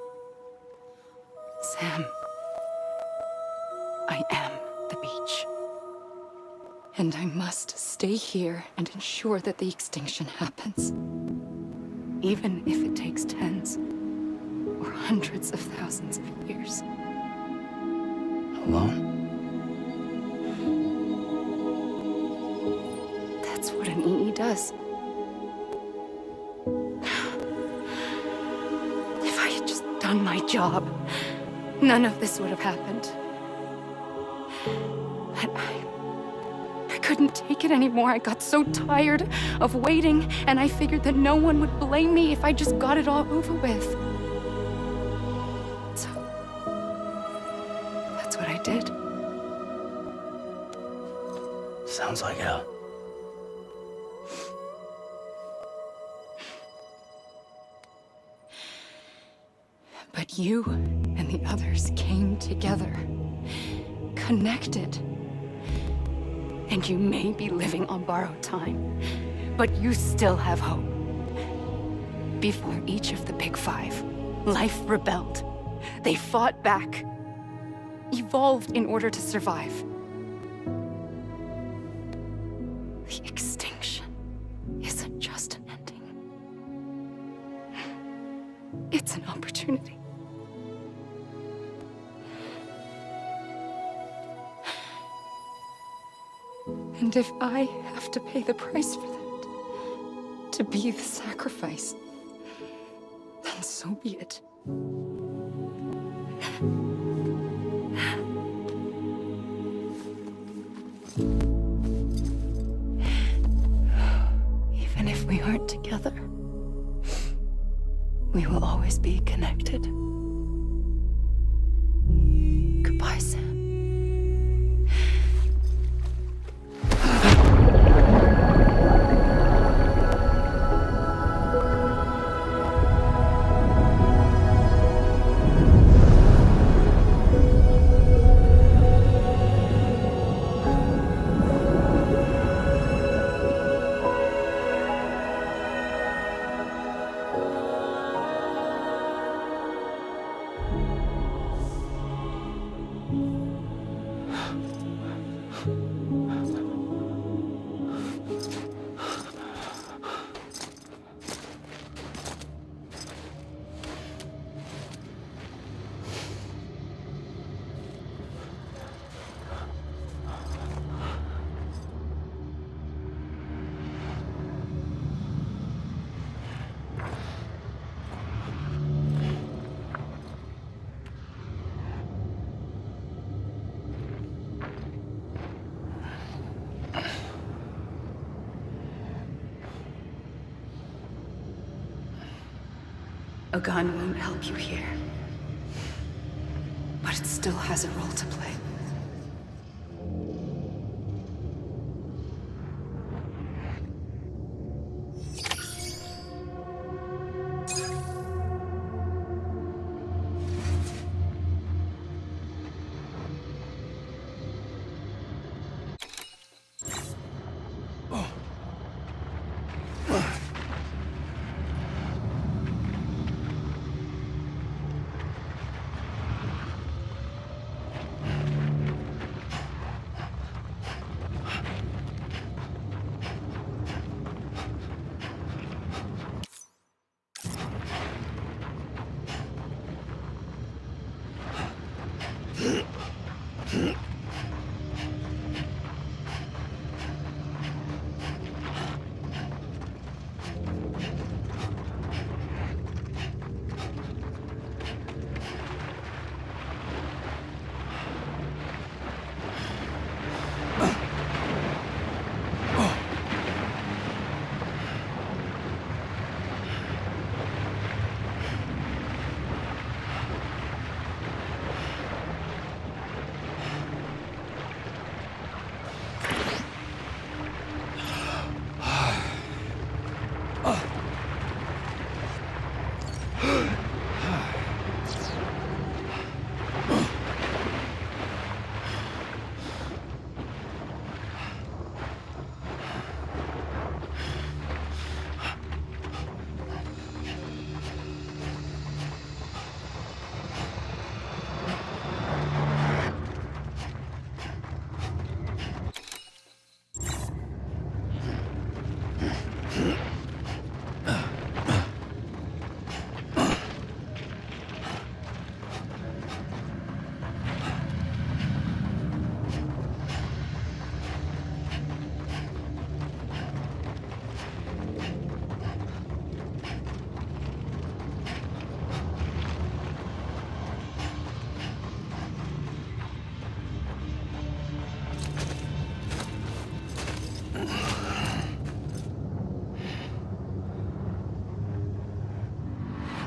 Sam, I am the beach. And I must stay here and ensure that the extinction happens. Even if it takes tens or hundreds of thousands of years. Alone? That's what an EE does. If I had just done my job, none of this would have happened. But I couldn't take it anymore. I got so tired of waiting, and I figured that no one would blame me if I just got it all over with. So, that's what I did. Sounds like hell. But you and the others came together, connected. And you may be living on borrowed time, but you still have hope. Before each of the Big Five, life rebelled. They fought back, evolved in order to survive. The extinction isn't just an ending. It's an opportunity. And if I have to pay the price for that, to be the sacrifice, then so be it. Even if we aren't together, we will always be connected. Goodbye, Sam. A gun won't help you here. But it still has a role to play.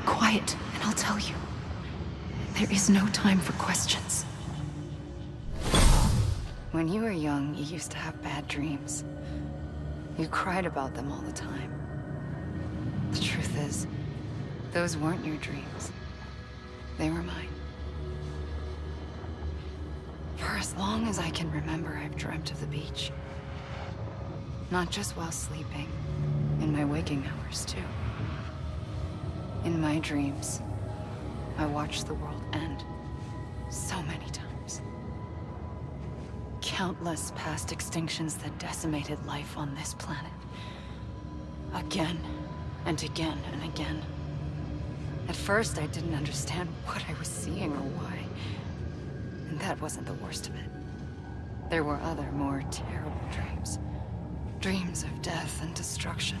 Quiet, and I'll tell you. There is no time for questions. When you were young, you used to have bad dreams. You cried about them all the time. The truth is, those weren't your dreams. They were mine. For as long as I can remember, I've dreamt of the beach. Not just while sleeping, in my waking hours, too. In my dreams, I watched the world end so many times. Countless past extinctions that decimated life on this planet. Again, and again, and again. At first, I didn't understand what I was seeing or why. And that wasn't the worst of it. There were other, more terrible dreams. Dreams of death and destruction.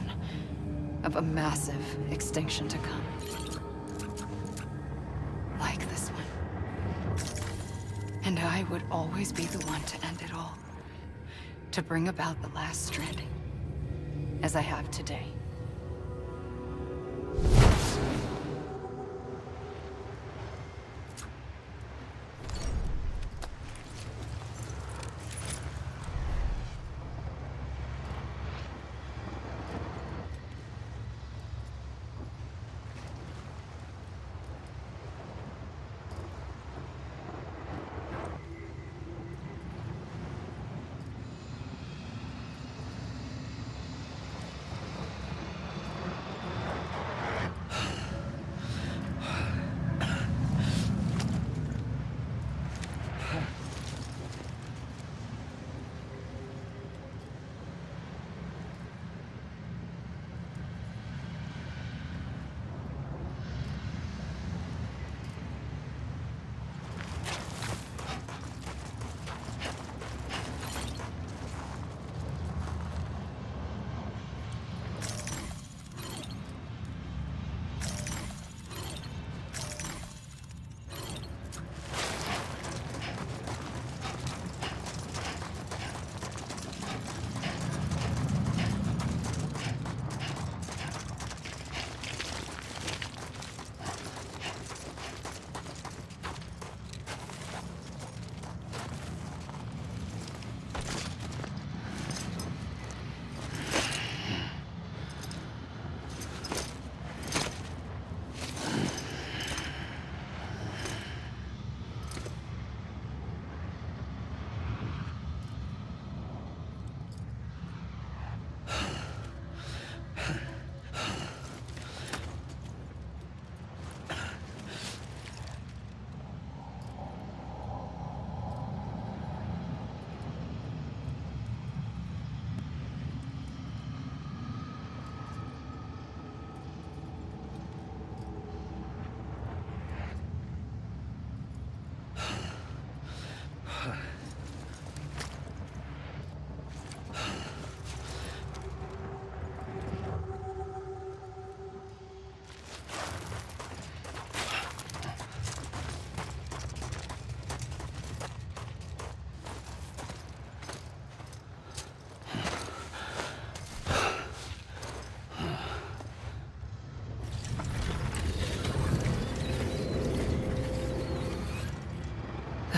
Of a massive extinction to come. Like this one. And I would always be the one to end it all. To bring about the last stranding. As I have today.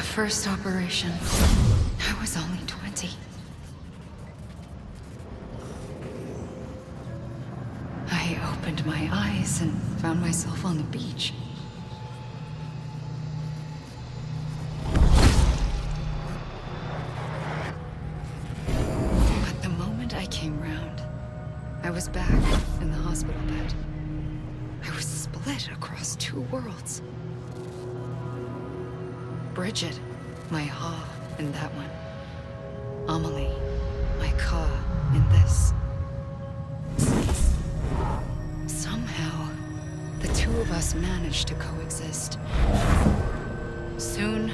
first operation, I was only 20. I opened my eyes and found myself on the beach. But the moment I came round, I was back in the hospital bed. I was split across two worlds. Bridget, my Ha in that one. Amelie, my Ka in this. Somehow, the two of us managed to coexist. Soon,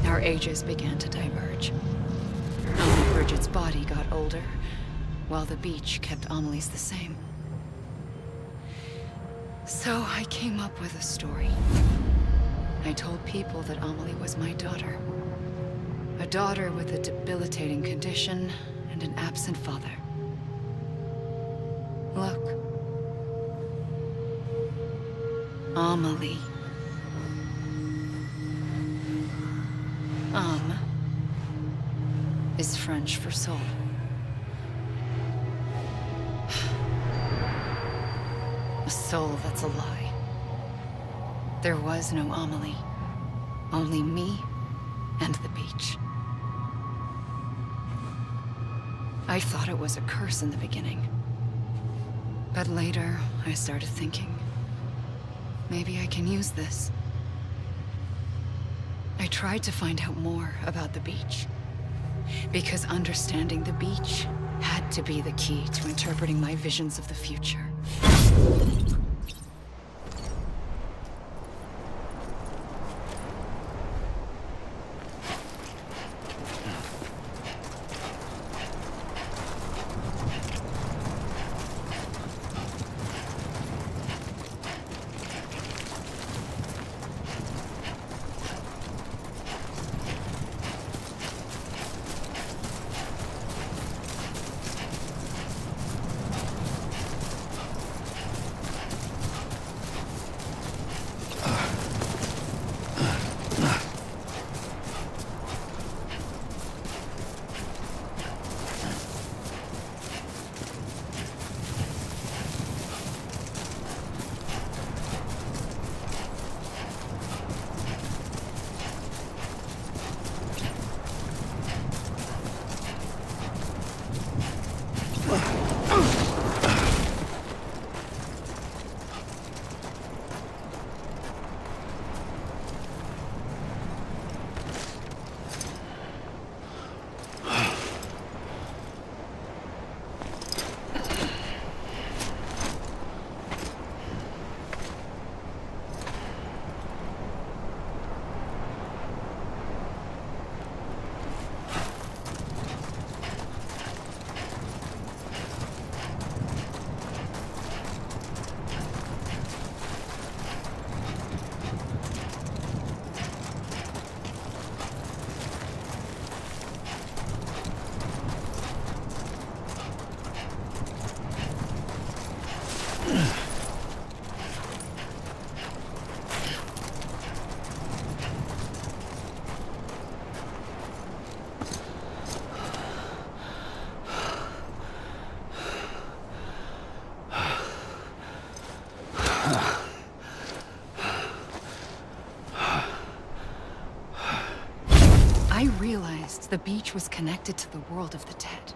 our ages began to diverge. Only Bridget's body got older, while the beach kept Amelie's the same. So I came up with a story. I told people that Amelie was my daughter. A daughter with a debilitating condition and an absent father. Look. Amelie. Is French for soul. A soul that's a lie. There was no Amelie. Only me and the beach. I thought it was a curse in the beginning. But later, I started thinking, maybe I can use this. I tried to find out more about the beach. Because understanding the beach had to be the key to interpreting my visions of the future. I realized the beach was connected to the world of the dead,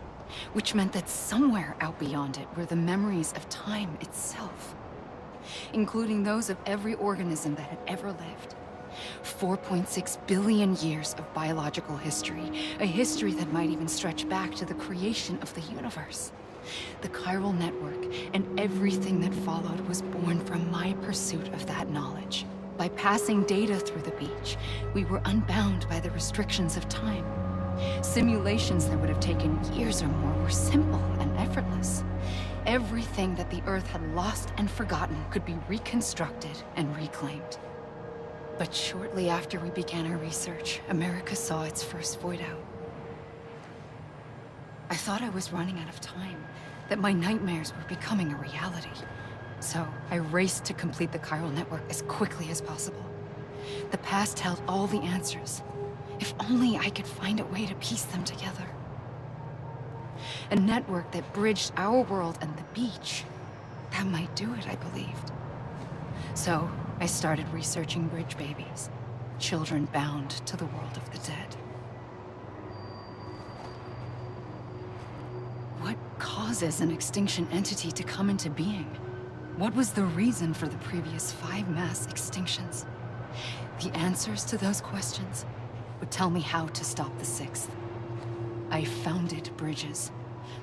which meant that somewhere out beyond it were the memories of time itself, including those of every organism that had ever lived. 4.6 billion years of biological history, a history that might even stretch back to the creation of the universe. The chiral network and everything that followed was born from my pursuit of that knowledge. By passing data through the beach, we were unbound by the restrictions of time. Simulations that would have taken years or more were simple and effortless. Everything that the Earth had lost and forgotten could be reconstructed and reclaimed. But shortly after we began our research, America saw its first void out. I thought I was running out of time, that my nightmares were becoming a reality. So I raced to complete the chiral network as quickly as possible. The past held all the answers, If only I could find a way to piece them together. A network that bridged our world and the beach. That might do it, I believed. So, I started researching bridge babies. Children bound to the world of the dead. What causes an extinction entity to come into being? What was the reason for the previous 5 mass extinctions? The answers to those questions would tell me how to stop the 6th. I founded bridges,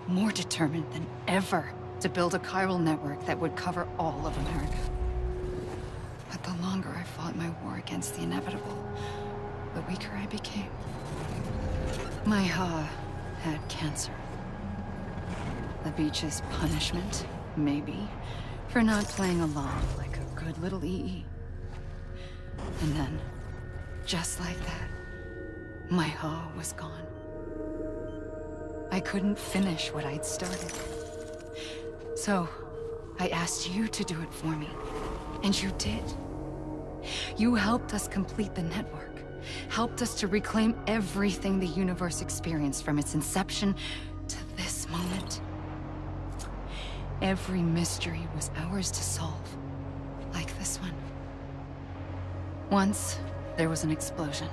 more determined than ever to build a chiral network that would cover all of America. But the longer I fought my war against the inevitable, the weaker I became. My Ha had cancer. The beach's punishment, maybe, for not playing along like a good little EE. And then, just like that, my Ha was gone. I couldn't finish what I'd started. So, I asked you to do it for me, and you did. You helped us complete the network, helped us to reclaim everything the universe experienced from its inception to this moment. Every mystery was ours to solve, like this one. Once, there was an explosion.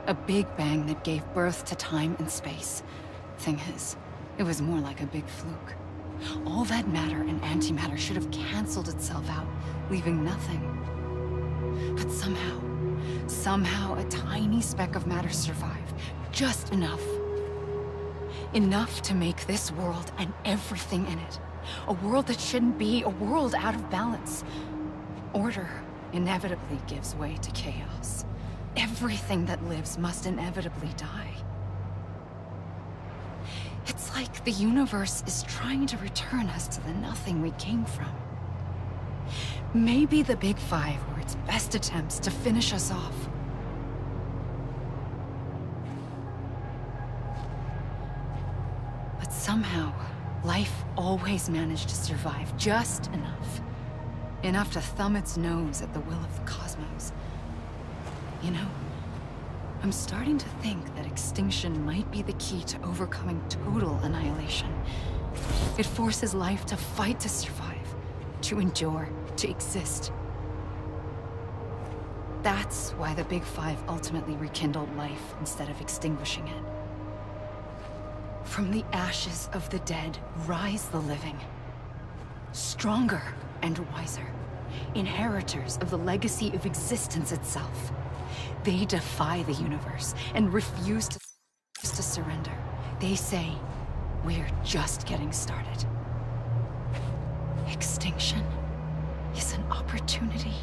A big bang that gave birth to time and space. Thing is, it was more like a big fluke. All that matter and antimatter should have canceled itself out, leaving nothing. But somehow a tiny speck of matter survived. Just enough. Enough to make this world and everything in it. A world that shouldn't be, a world out of balance. Order inevitably gives way to chaos. Everything that lives must inevitably die. It's like the universe is trying to return us to the nothing we came from. Maybe the Big Five were its best attempts to finish us off. But somehow, life always managed to survive just enough. Enough to thumb its nose at the will of the cosmos. You know, I'm starting to think that extinction might be the key to overcoming total annihilation. It forces life to fight to survive, to endure, to exist. That's why the Big Five ultimately rekindled life instead of extinguishing it. From the ashes of the dead rise the living. Stronger and wiser. Inheritors of the legacy of existence itself. They defy the universe and refuse to surrender. They say, we're just getting started. Extinction is an opportunity.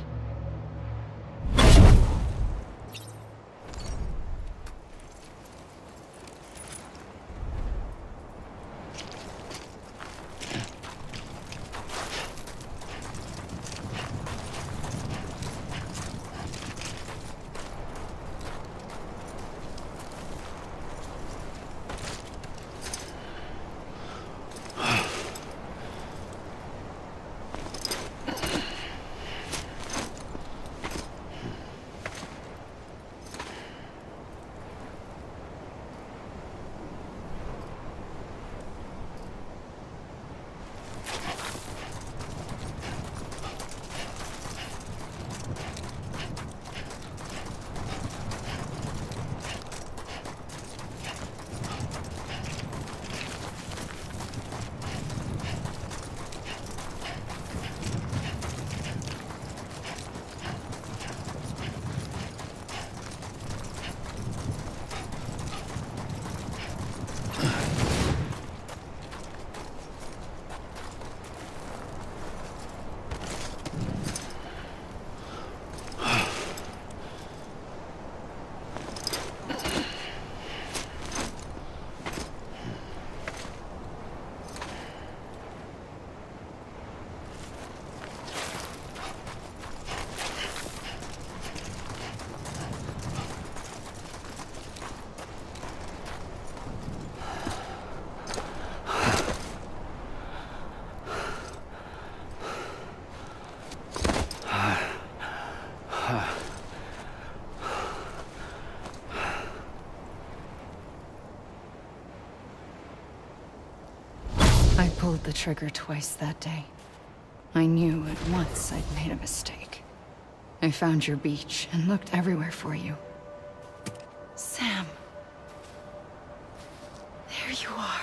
pulled the trigger twice that day. I knew at once I'd made a mistake. I found your beach and looked everywhere for you. Sam. There you are.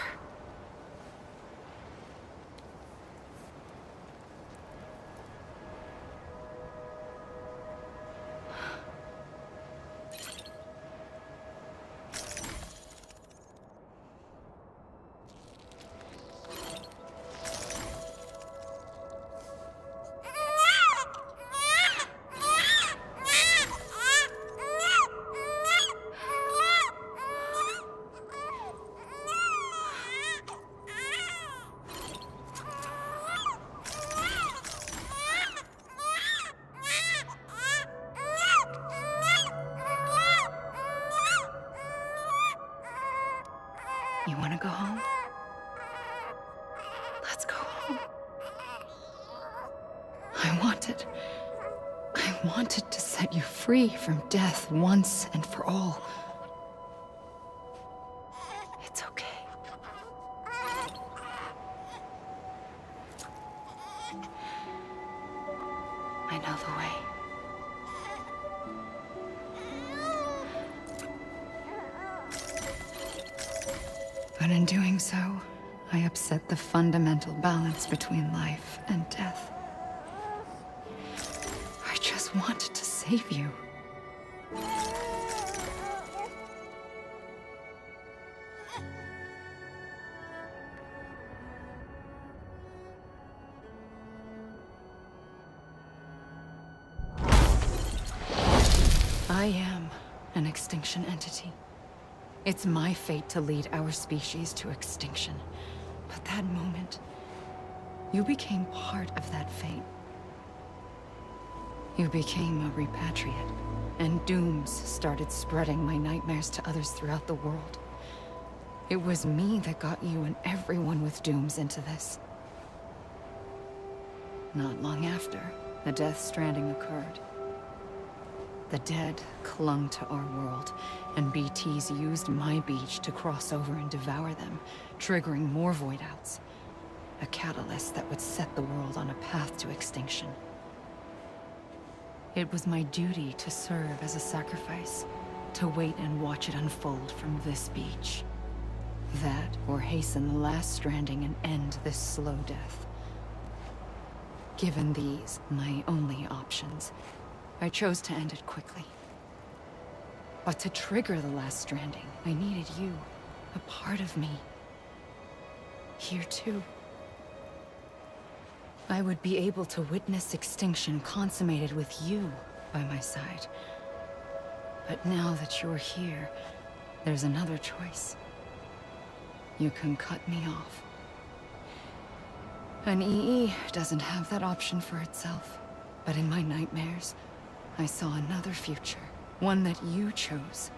You want to go home? Let's go home. I wanted to set you free from death once and for all. It's okay. I know the way. But in doing so, I upset the fundamental balance between life and death. I just wanted to save you. I am an extinction entity. It's my fate to lead our species to extinction. But that moment, you became part of that fate. You became a repatriate, and dooms started spreading my nightmares to others throughout the world. It was me that got you and everyone with dooms into this. Not long after, the Death Stranding occurred. The dead clung to our world, and BTs used my beach to cross over and devour them, triggering more void outs. A catalyst that would set the world on a path to extinction. It was my duty to serve as a sacrifice, to wait and watch it unfold from this beach. That, or hasten the last stranding and end this slow death. Given these, my only options, I chose to end it quickly. But to trigger the last stranding, I needed you, a part of me. Here too. I would be able to witness extinction consummated with you by my side. But now that you're here, there's another choice. You can cut me off. An EE doesn't have that option for itself. But in my nightmares, I saw another future, one that you chose.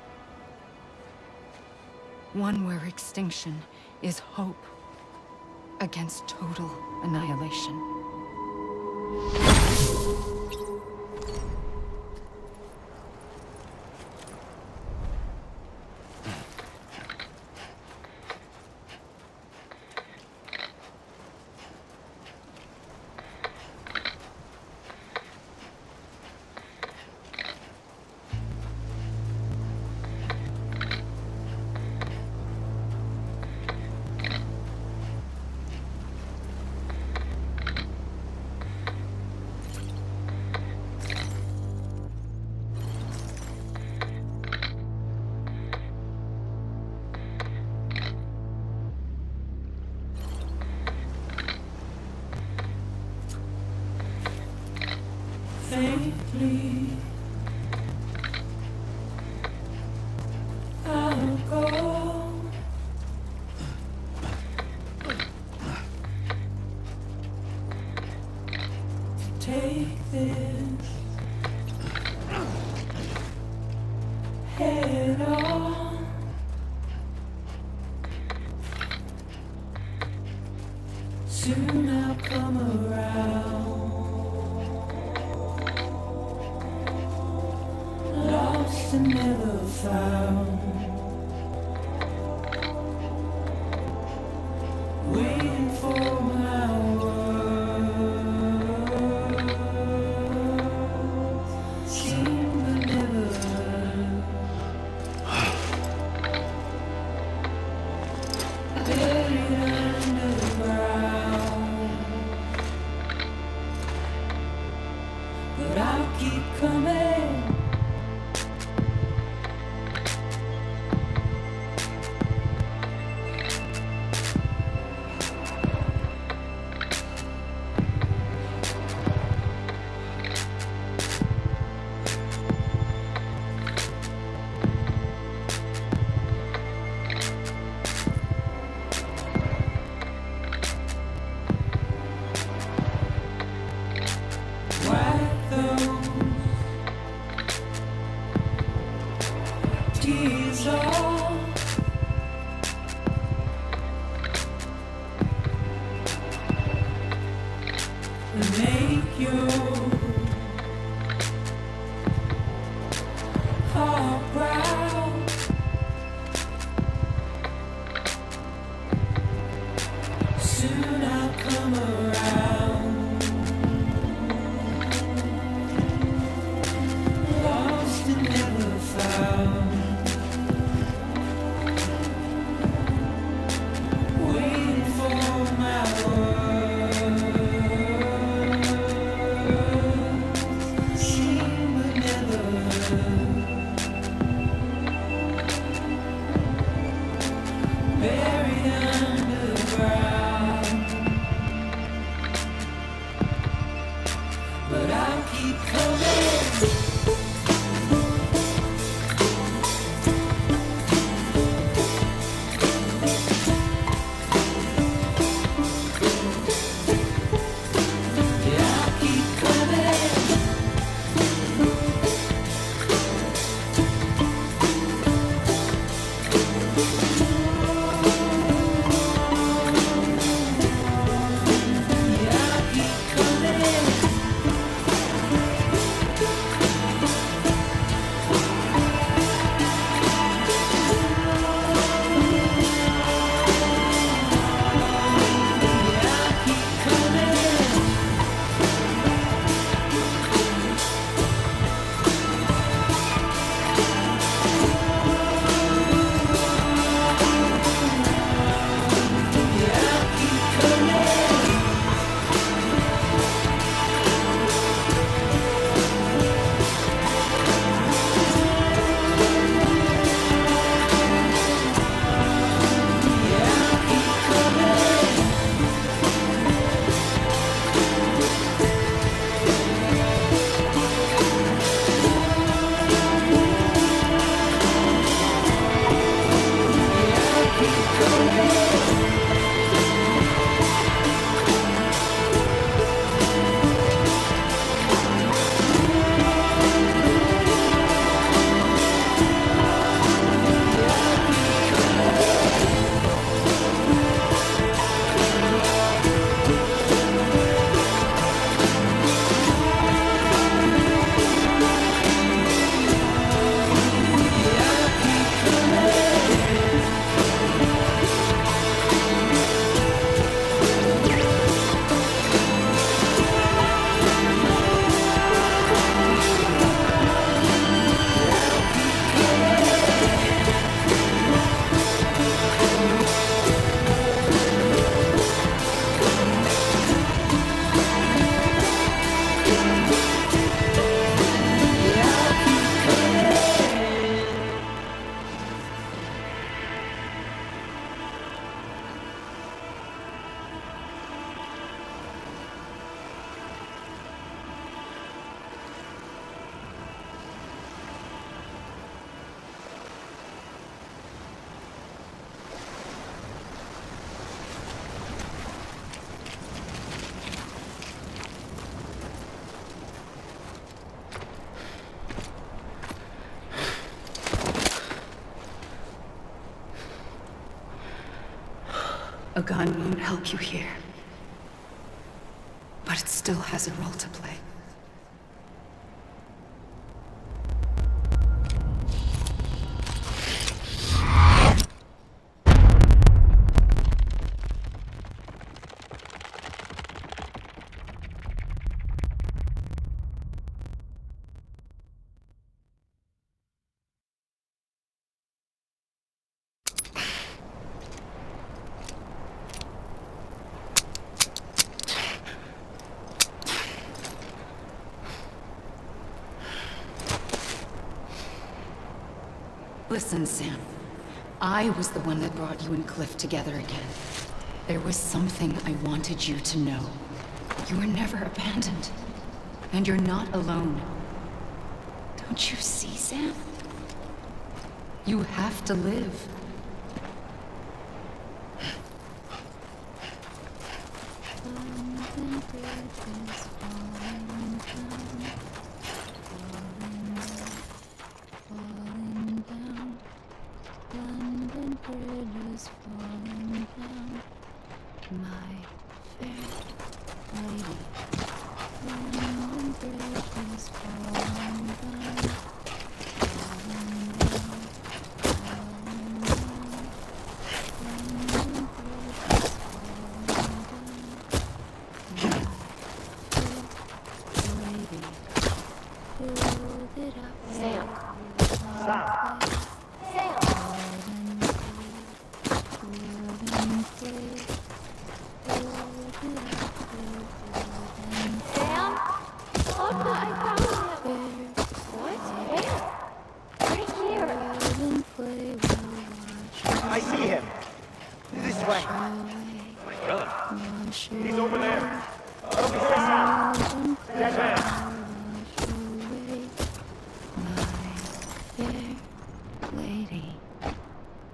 One where extinction is hope against total annihilation. Faintly, I'll go. Take this head on. Soon I'll come around. Lost and never found. Waiting for my coming. Wipe those tears off. And make your heart proud. Soon I'll come around. Lost and never found. Waiting for my words. Seen but never heard. Buried underground. But I'll keep coming. A gun won't help you here. But it still has a role to play. Listen, Sam. I was the one that brought you and Cliff together again. There was something I wanted you to know. You were never abandoned. And you're not alone. Don't you see, Sam? You have to live. I see him. This way. Really? He's over there. Over here, Sam. Dead man. Lady,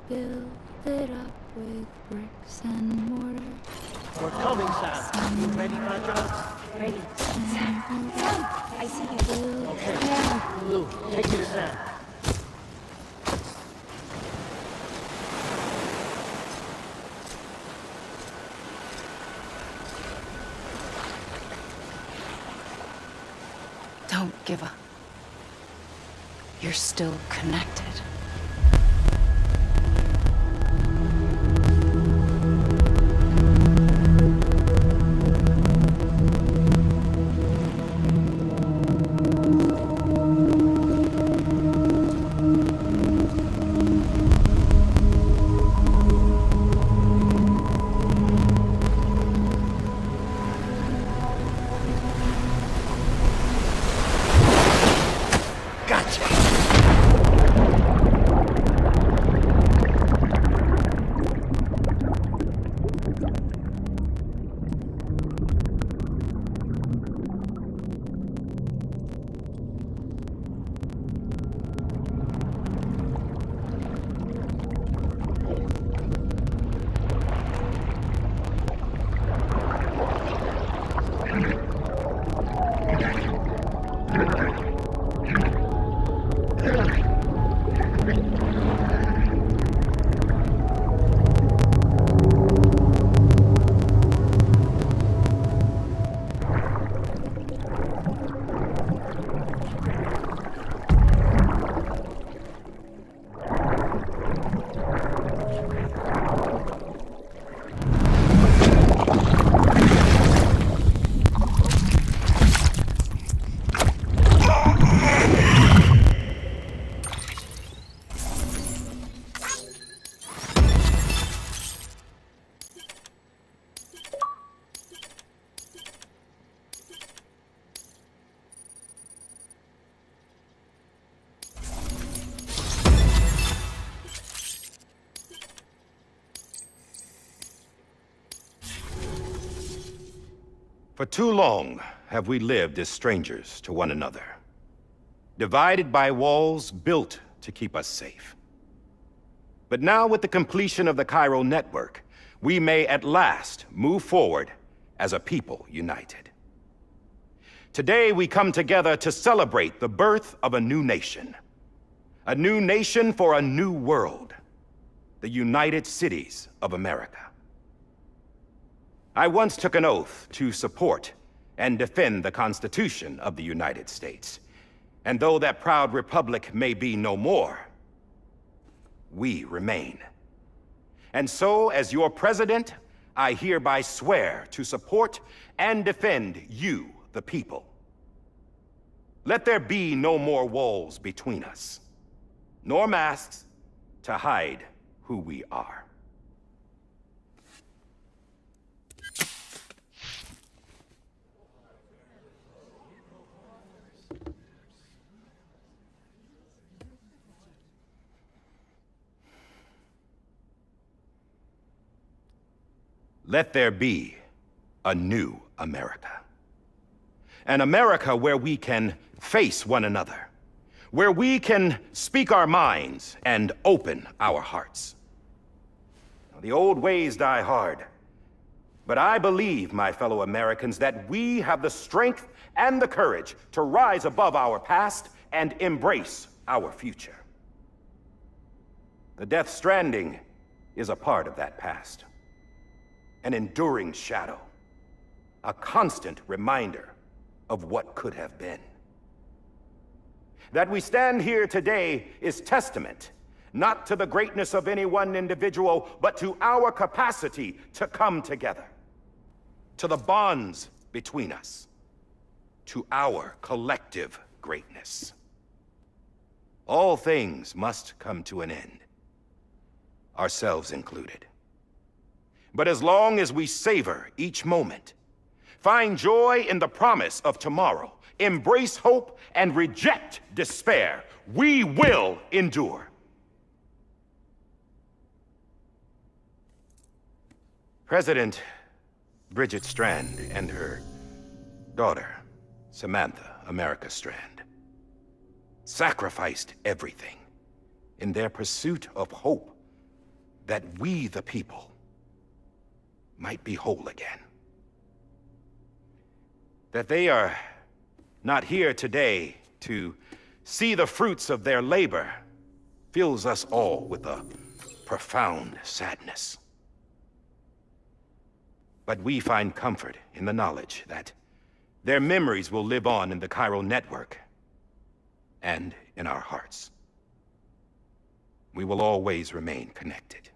build it up with bricks and mortar. We're coming, Sam. You ready for the job? Ready. Sam, I see him. Okay. Lou, take me to Sam. Don't give up. You're still connected. For too long have we lived as strangers to one another, divided by walls built to keep us safe. But now, with the completion of the Cairo network, we may at last move forward as a people united. Today, we come together to celebrate the birth of a new nation for a new world, the United Cities of America. I once took an oath to support and defend the Constitution of the United States. And though that proud republic may be no more, we remain. And so, as your president, I hereby swear to support and defend you, the people. Let there be no more walls between us, nor masks to hide who we are. Let there be a new America. An America where we can face one another, where we can speak our minds and open our hearts. Now, the old ways die hard, but I believe, my fellow Americans, that we have the strength and the courage to rise above our past and embrace our future. The Death Stranding is a part of that past. An enduring shadow. A constant reminder of what could have been. That we stand here today is testament, not to the greatness of any one individual, but to our capacity to come together. To the bonds between us. To our collective greatness. All things must come to an end, ourselves included. But as long as we savor each moment, find joy in the promise of tomorrow, embrace hope, and reject despair, we will endure. President Bridget Strand and her daughter, Samantha America Strand, sacrificed everything in their pursuit of hope that we, the people, might be whole again. That they are not here today to see the fruits of their labor fills us all with a profound sadness. But we find comfort in the knowledge that their memories will live on in the chiral network and in our hearts. We will always remain connected.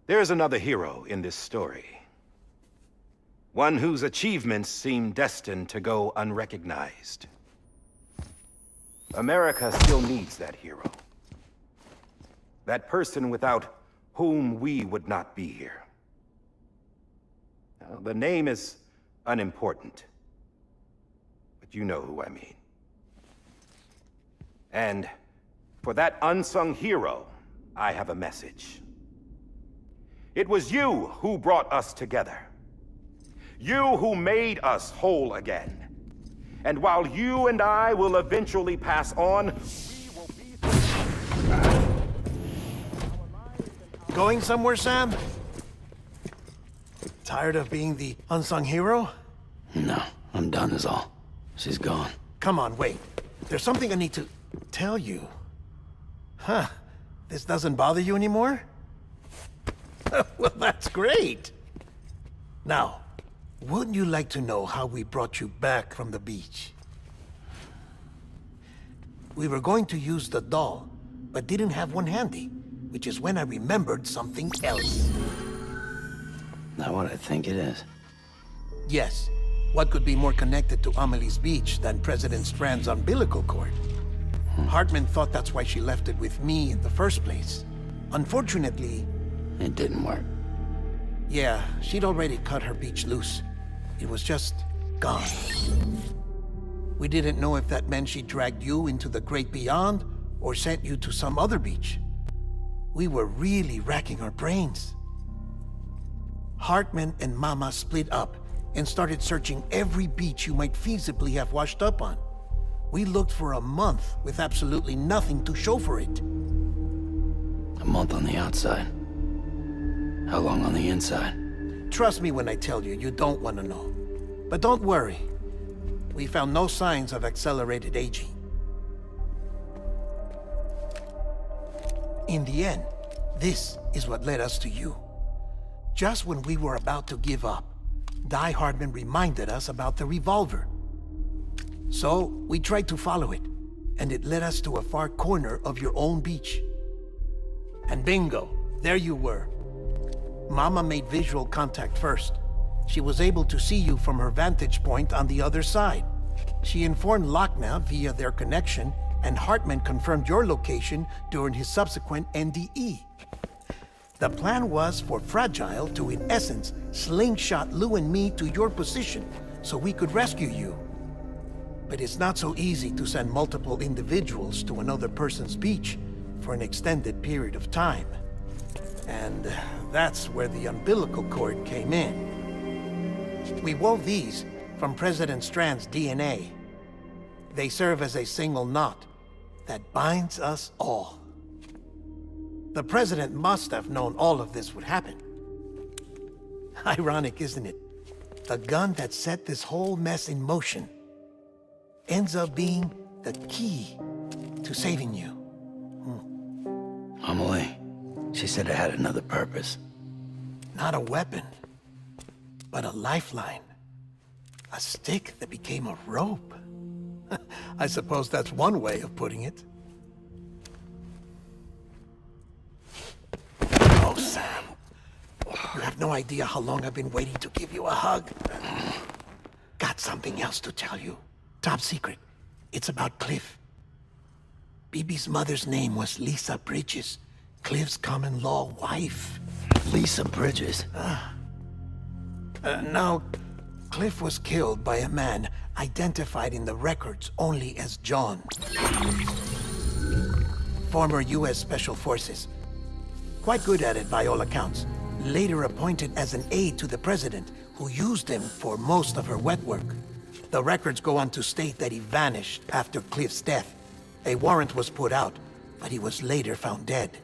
There is another hero in this story. One whose achievements seem destined to go unrecognized. America still needs that hero. That person without whom we would not be here. Now, the name is unimportant, but you know who I mean. And for that unsung hero, I have a message. It was you who brought us together. You who made us whole again. And while you and I will eventually pass on, we will be... Going somewhere, Sam? Tired of being the unsung hero? No, I'm done is all. She's gone. Come on, wait. There's something I need to tell you. Huh. This doesn't bother you anymore? Well, that's great. Now, wouldn't you like to know how we brought you back from the beach? We were going to use the doll, but didn't have one handy, which is when I remembered something else. Not what I think it is. Yes. What could be more connected to Amelie's beach than President Strand's umbilical cord? Hartman thought that's why she left it with me in the first place. Unfortunately... It didn't work. Yeah, she'd already cut her beach loose. It was just gone. We didn't know if that meant she dragged you into the great beyond or sent you to some other beach. We were really racking our brains. Hartman and Mama split up and started searching every beach you might feasibly have washed up on. We looked for a month with absolutely nothing to show for it. A month on the outside. How long on the inside? Trust me when I tell you, you don't want to know. But don't worry. We found no signs of accelerated aging. In the end, this is what led us to you. Just when we were about to give up, Die Hardman reminded us about the revolver. So, we tried to follow it, and it led us to a far corner of your own beach. And bingo, there you were. Mama made visual contact first. She was able to see you from her vantage point on the other side. She informed Lochna via their connection, and Hartman confirmed your location during his subsequent NDE. The plan was for Fragile to, in essence, slingshot Lou and me to your position so we could rescue you. But it's not so easy to send multiple individuals to another person's beach, for an extended period of time. And that's where the umbilical cord came in. We wove these from President Strand's DNA. They serve as a single knot that binds us all. The President must have known all of this would happen. Ironic, isn't it? The gun that set this whole mess in motion ends up being the key to saving you. Amelie, she said it had another purpose. Not a weapon, but a lifeline. A stick that became a rope. I suppose that's one way of putting it. Oh, Sam. You have no idea how long I've been waiting to give you a hug. Got something else to tell you. Top secret. It's about Cliff. Bibi's mother's name was Lisa Bridges, Cliff's common-law wife. Lisa Bridges? Now, Cliff was killed by a man identified in the records only as John. Former U.S. Special Forces. Quite good at it by all accounts. Later appointed as an aide to the president, who used him for most of her wet work. The records go on to state that he vanished after Cliff's death. A warrant was put out, but he was later found dead.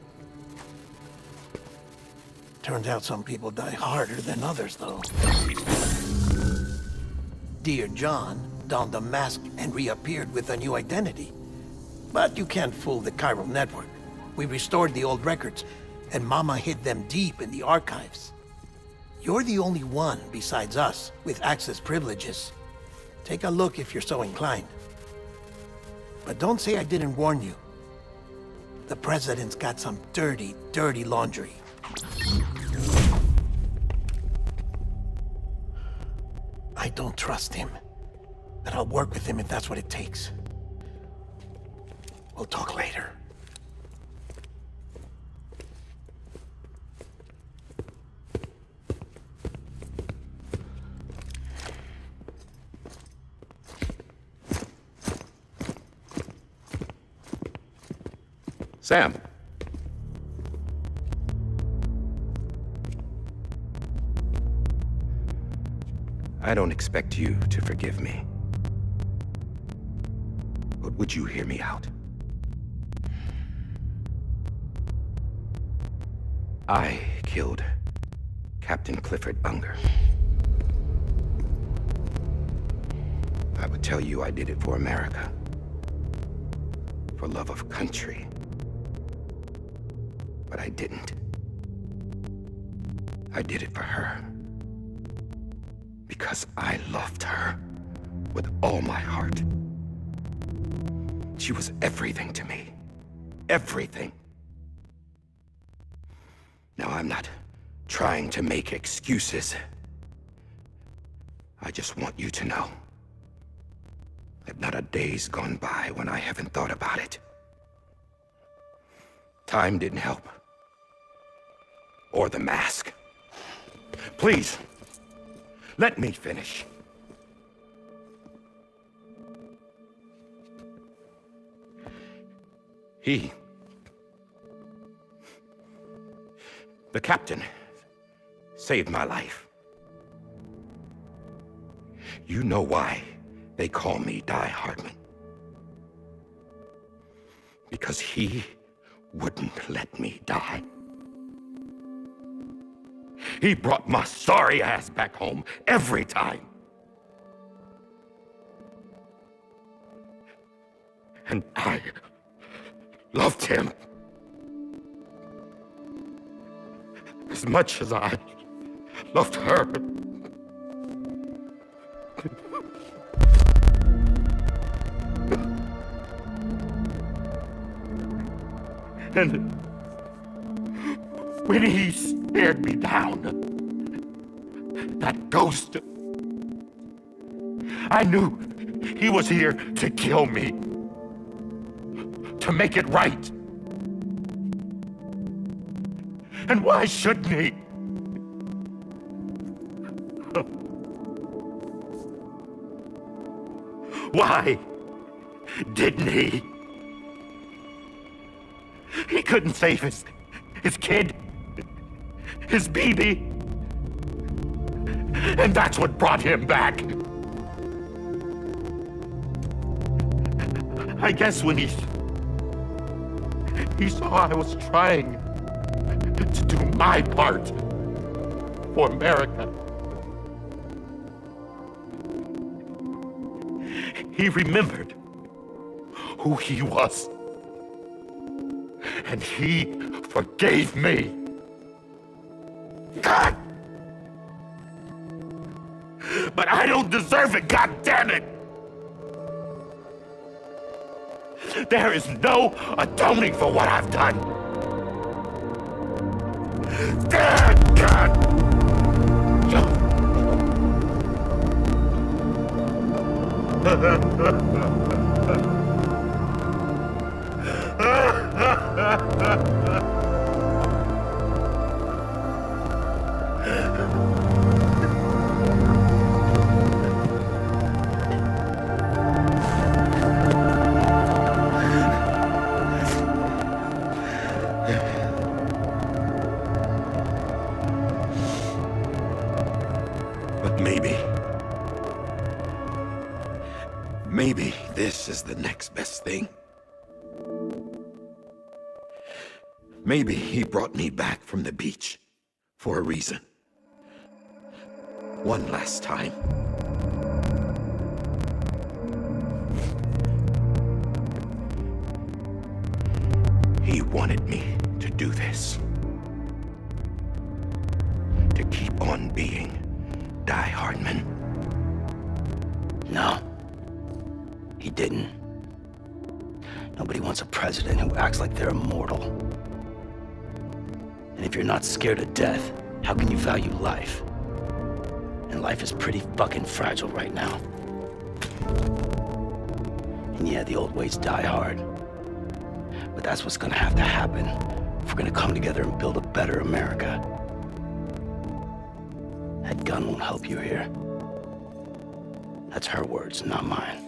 Turns out some people die harder than others, though. Dear John donned a mask and reappeared with a new identity. But you can't fool the chiral network. We restored the old records, and Mama hid them deep in the archives. You're the only one besides us with access privileges. Take a look if you're so inclined. But don't say I didn't warn you. The president's got some dirty, dirty laundry. I don't trust him, but I'll work with him if that's what it takes. We'll talk later. Sam. I don't expect you to forgive me. But would you hear me out? I killed Captain Clifford Unger. I would tell you I did it for America. For love of country. But I didn't. I did it for her. Because I loved her with all my heart. She was everything to me. Everything. Now, I'm not trying to make excuses. I just want you to know that not a day's gone by when I haven't thought about it. Time didn't help. Or the mask. Please, let me finish. The captain, saved my life. You know why they call me Die Hardman. Because he wouldn't let me die. He brought my sorry ass back home every time. And I loved him as much as I loved her. And when he stared me down, that ghost, I knew he was here to kill me, to make it right. And why shouldn't he? Why didn't he? He couldn't save his kid, his baby. And that's what brought him back. I guess when he saw I was trying to do my part for America, he remembered who he was. And he forgave me. God! But I don't deserve it, God damn it! There is no atoning for what I've done. God! But maybe this is the next best thing. Maybe he brought me back from the beach for a reason. One last time. He wanted me to do this. To keep on being Die Hardman. No. He didn't. Nobody wants a president who acts like they're immortal. And if you're not scared of death, how can you value life? And life is pretty fucking fragile right now. And yeah, the old ways die hard. But that's what's gonna have to happen if we're gonna come together and build a better America. That gun won't help you here. That's her words, not mine.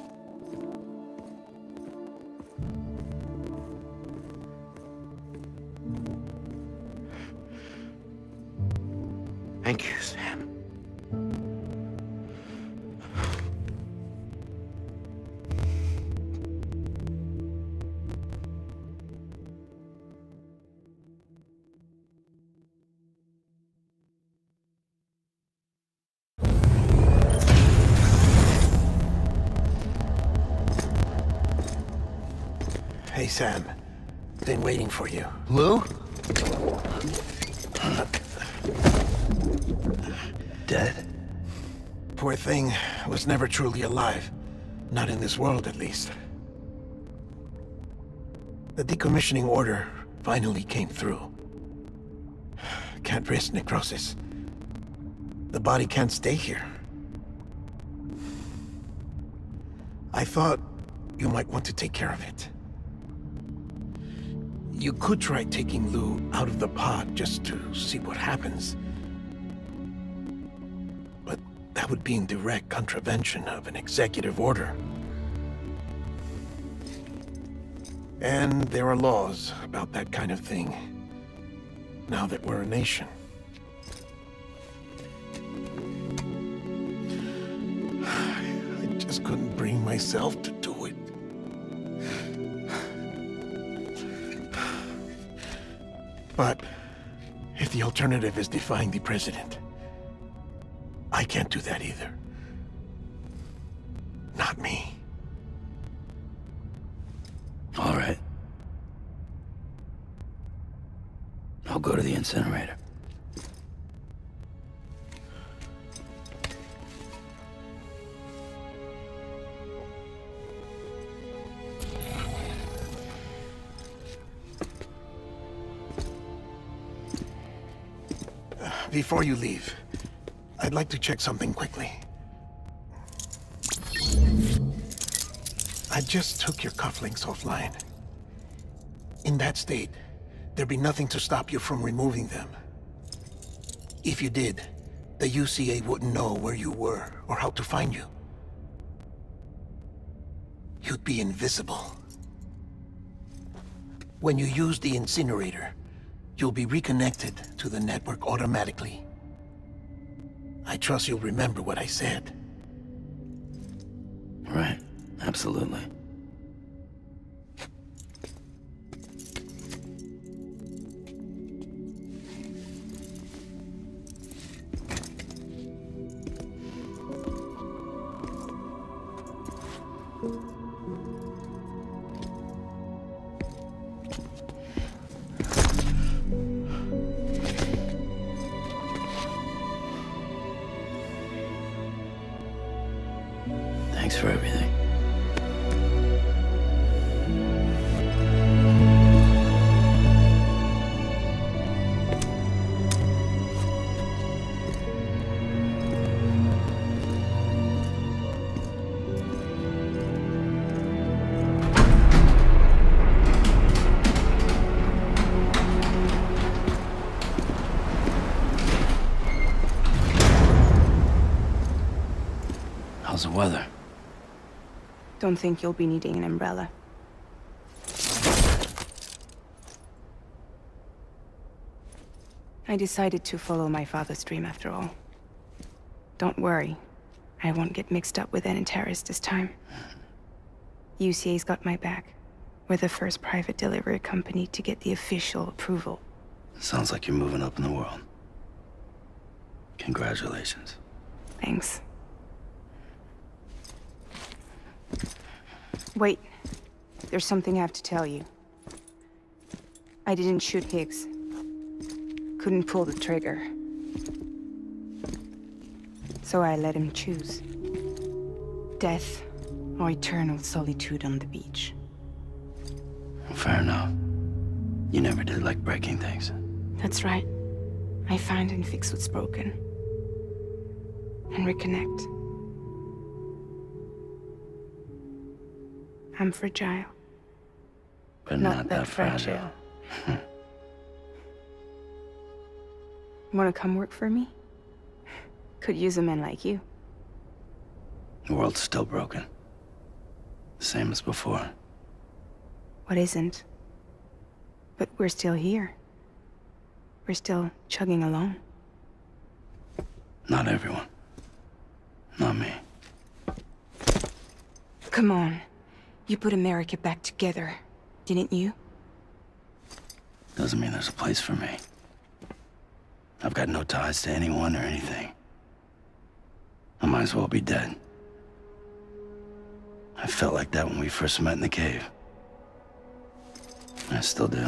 Thank you, Sam. Hey, Sam. Been waiting for you. Lou? Dead? Poor thing was never truly alive. Not in this world, at least. The decommissioning order finally came through. Can't risk necrosis. The body can't stay here. I thought you might want to take care of it. You could try taking Lou out of the pod just to see what happens. But that would be in direct contravention of an executive order. And there are laws about that kind of thing, now that we're a nation. I just couldn't bring myself to do it. But if the alternative is defying the president, I can't do that either. Not me. All right. I'll go to the incinerator. Before you leave, I'd like to check something quickly. I just took your cufflinks offline. In that state, there'd be nothing to stop you from removing them. If you did, the UCA wouldn't know where you were or how to find you. You'd be invisible. When you use the incinerator, you'll be reconnected to the network automatically. I trust you'll remember what I said. Right. Absolutely. Thanks for everything. How's the weather? Don't think you'll be needing an umbrella. I decided to follow my father's dream after all. Don't worry, I won't get mixed up with any terrorists this time. UCA's got my back. We're the first private delivery company to get the official approval. Sounds like you're moving up in the world. Congratulations. Thanks. Wait, there's something I have to tell you. I didn't shoot Higgs. Couldn't pull the trigger. So I let him choose. Death or eternal solitude on the beach. Fair enough. You never did like breaking things. That's right. I find and fix what's broken. And reconnect. I'm fragile. But not that fragile. Wanna come work for me? Could use a man like you. The world's still broken. Same as before. What isn't? But we're still here. We're still chugging along. Not everyone. Not me. Come on. You put America back together, didn't you? Doesn't mean there's a place for me. I've got no ties to anyone or anything. I might as well be dead. I felt like that when we first met in the cave. I still do.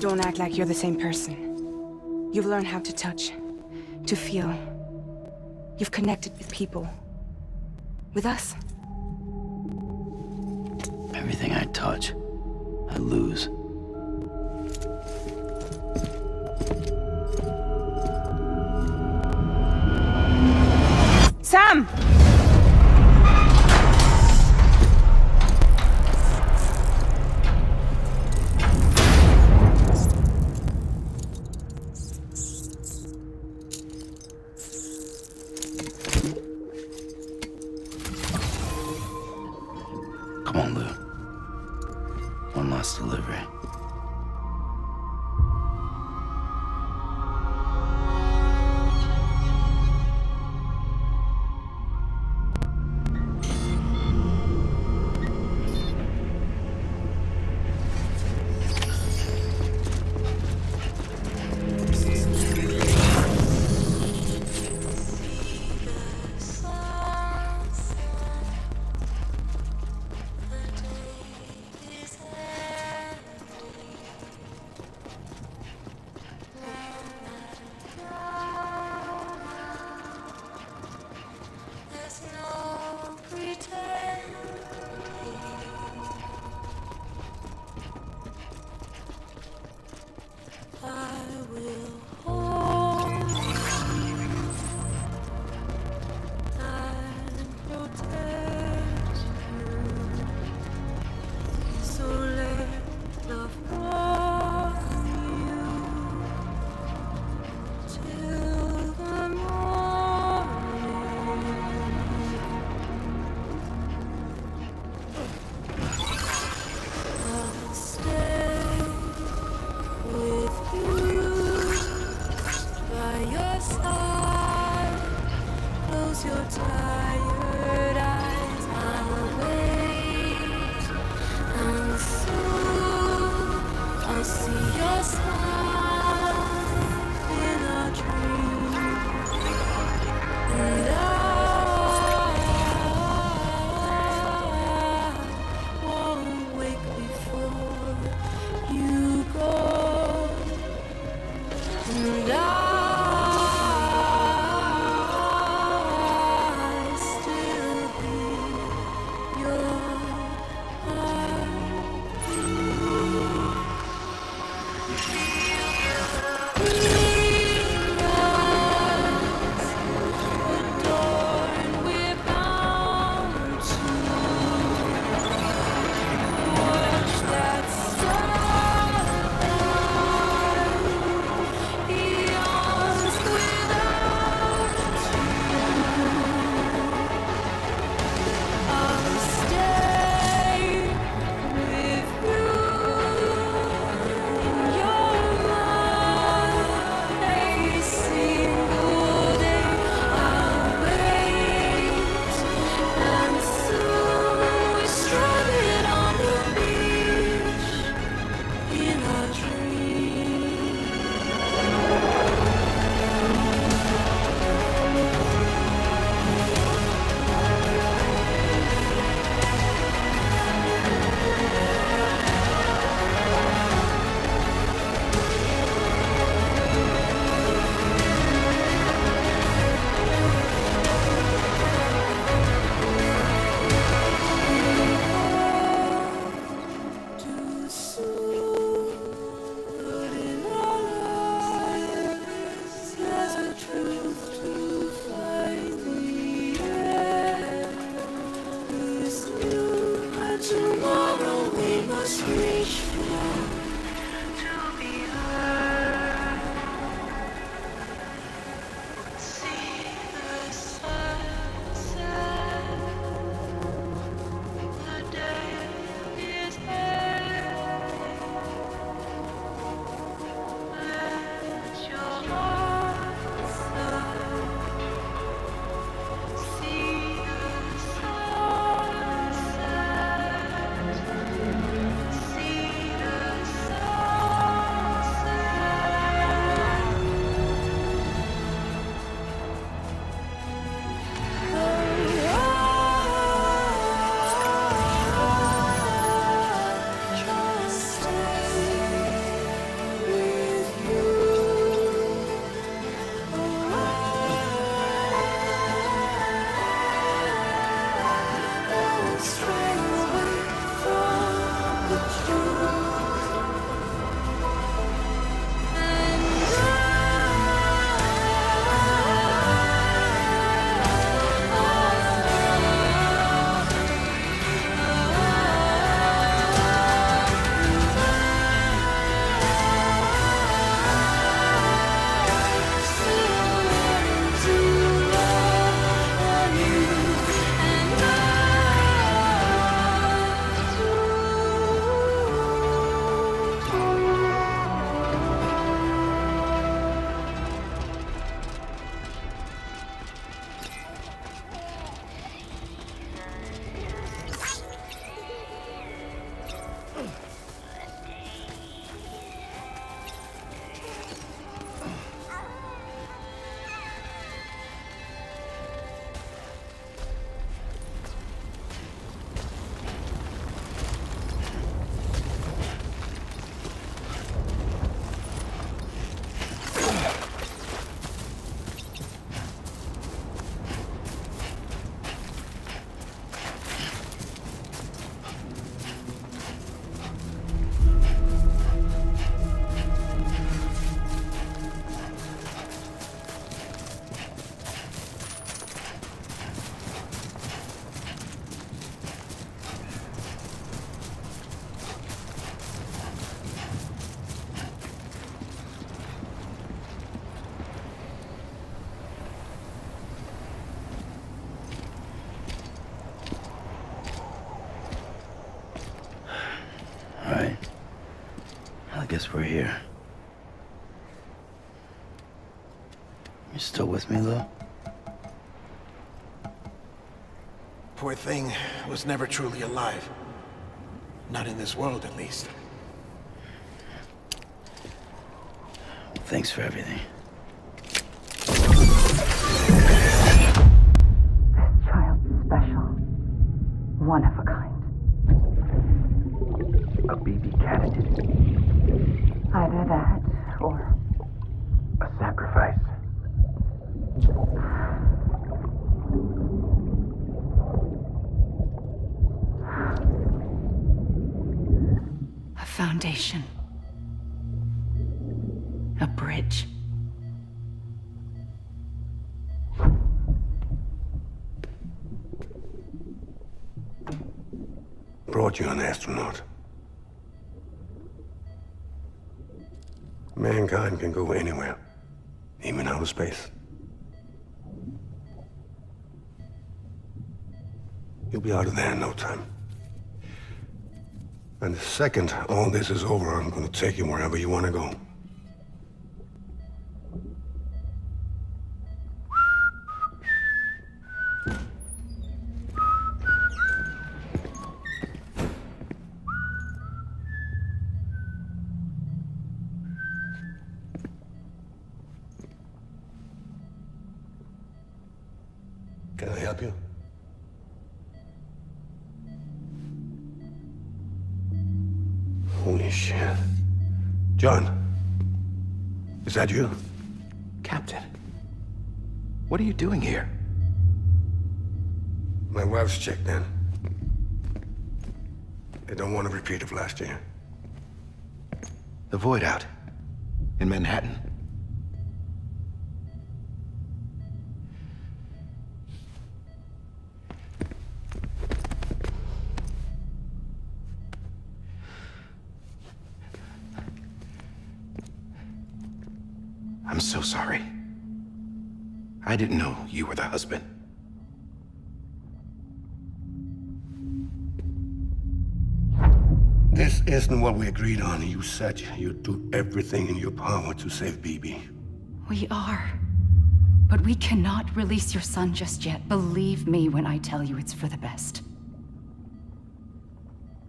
Don't act like you're the same person. You've learned how to touch, to feel. You've connected with people. With us. Everything I touch, I lose. Sam! Come on, Lou. One last delivery. Guess we're here. You still with me, though? Poor thing was never truly alive. Not in this world, at least. Thanks for everything. This child's special. One of a kind. A BB candidate. Either that, or a sacrifice. a foundation. A bridge. Brought you an astronaut. Mankind can go anywhere, even outer space. You'll be out of there in no time. And the second all this is over, I'm gonna take you wherever you want to go. Can I help you? Holy shit. John, is that you? Captain, what are you doing here? My wife's checked in. They don't want a repeat of last year. The void out in Manhattan. I'm so sorry. I didn't know you were the husband. This isn't what we agreed on. You said you'd do everything in your power to save Bibi. We are. But we cannot release your son just yet. Believe me when I tell you it's for the best.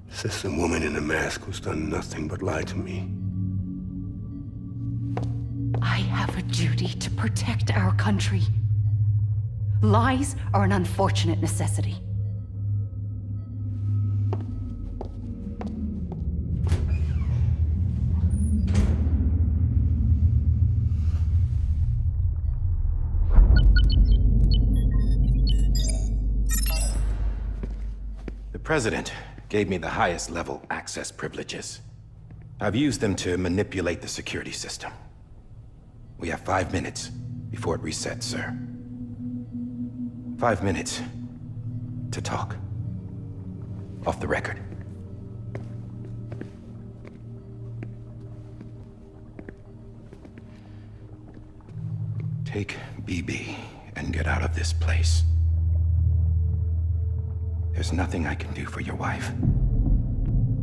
This is a woman in a mask who's done nothing but lie to me. I have a duty to protect our country. Lies are an unfortunate necessity. The President gave me the highest level access privileges. I've used them to manipulate the security system. We have 5 minutes before it resets, sir. 5 minutes to talk. Off the record. Take BB and get out of this place. There's nothing I can do for your wife.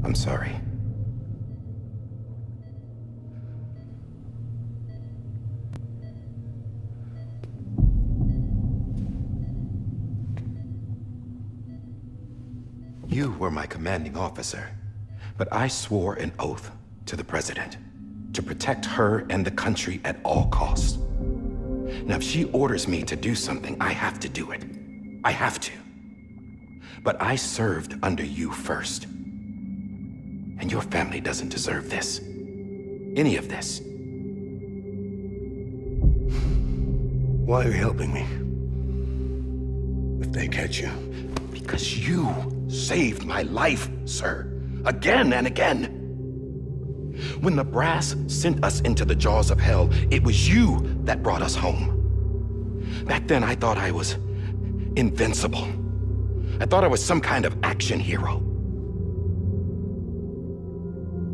I'm sorry. You were my commanding officer, but I swore an oath to the President to protect her and the country at all costs. Now, if she orders me to do something, I have to do it. I have to. But I served under you first. And your family doesn't deserve this. Any of this. Why are you helping me? If they catch you. Because you saved my life, sir. Again and again. When the brass sent us into the jaws of hell, it was you that brought us home. Back then, I thought I was invincible. I thought I was some kind of action hero.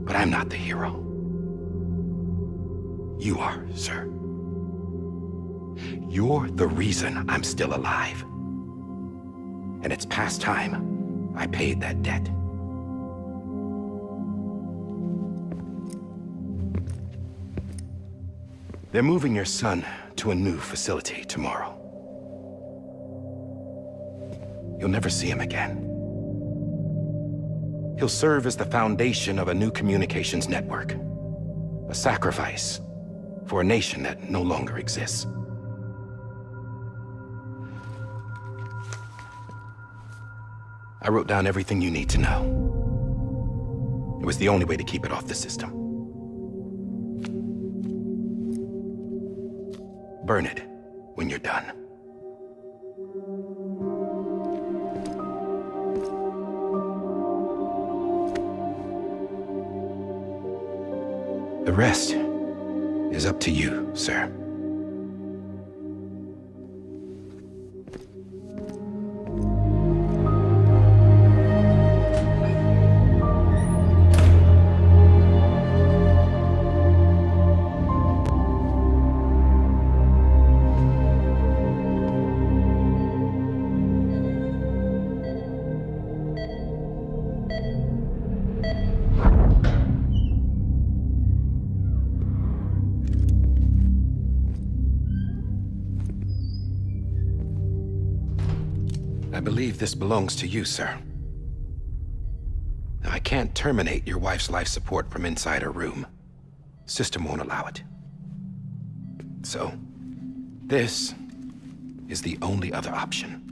But I'm not the hero. You are, sir. You're the reason I'm still alive. And it's past time I paid that debt. They're moving your son to a new facility tomorrow. You'll never see him again. He'll serve as the foundation of a new communications network. A sacrifice for a nation that no longer exists. I wrote down everything you need to know. It was the only way to keep it off the system. Burn it when you're done. The rest is up to you, sir. I believe this belongs to you, sir. Now, I can't terminate your wife's life support from inside her room. System won't allow it. So, this is the only other option.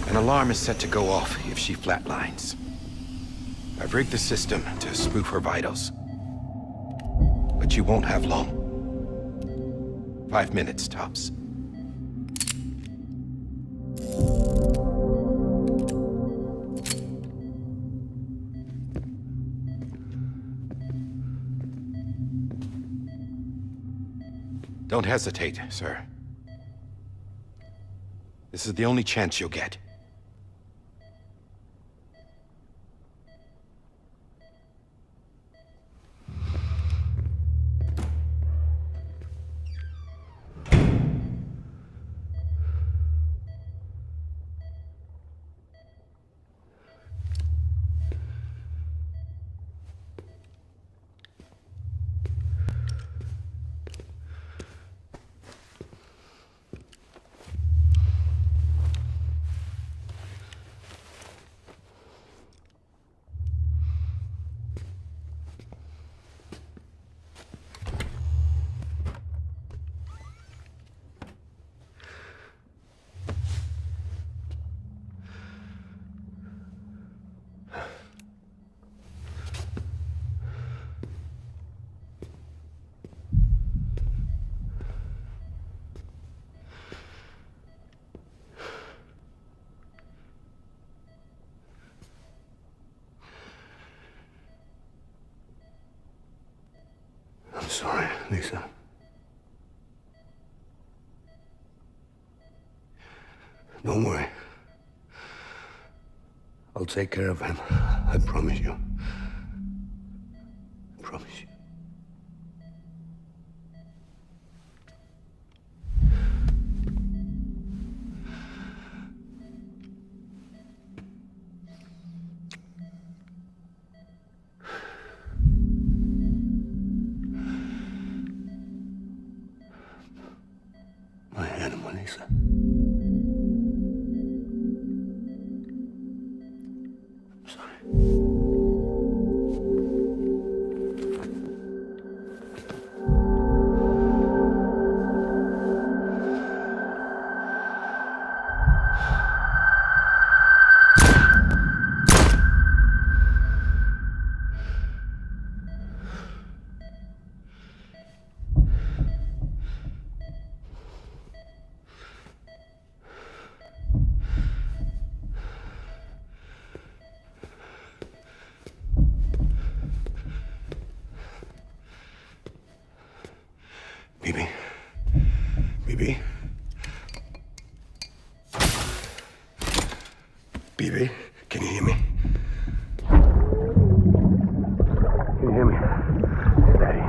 An alarm is set to go off if she flatlines. I've rigged the system to spoof her vitals. But you won't have long. 5 minutes, tops. Don't hesitate, sir. This is the only chance you'll get. I'm sorry, Lisa. Don't worry. I'll take care of him. I promise you. I promise you. My animal, Lisa. I'm sorry. Bibi? Bibi? Bibi, can you hear me? Can you hear me? Daddy.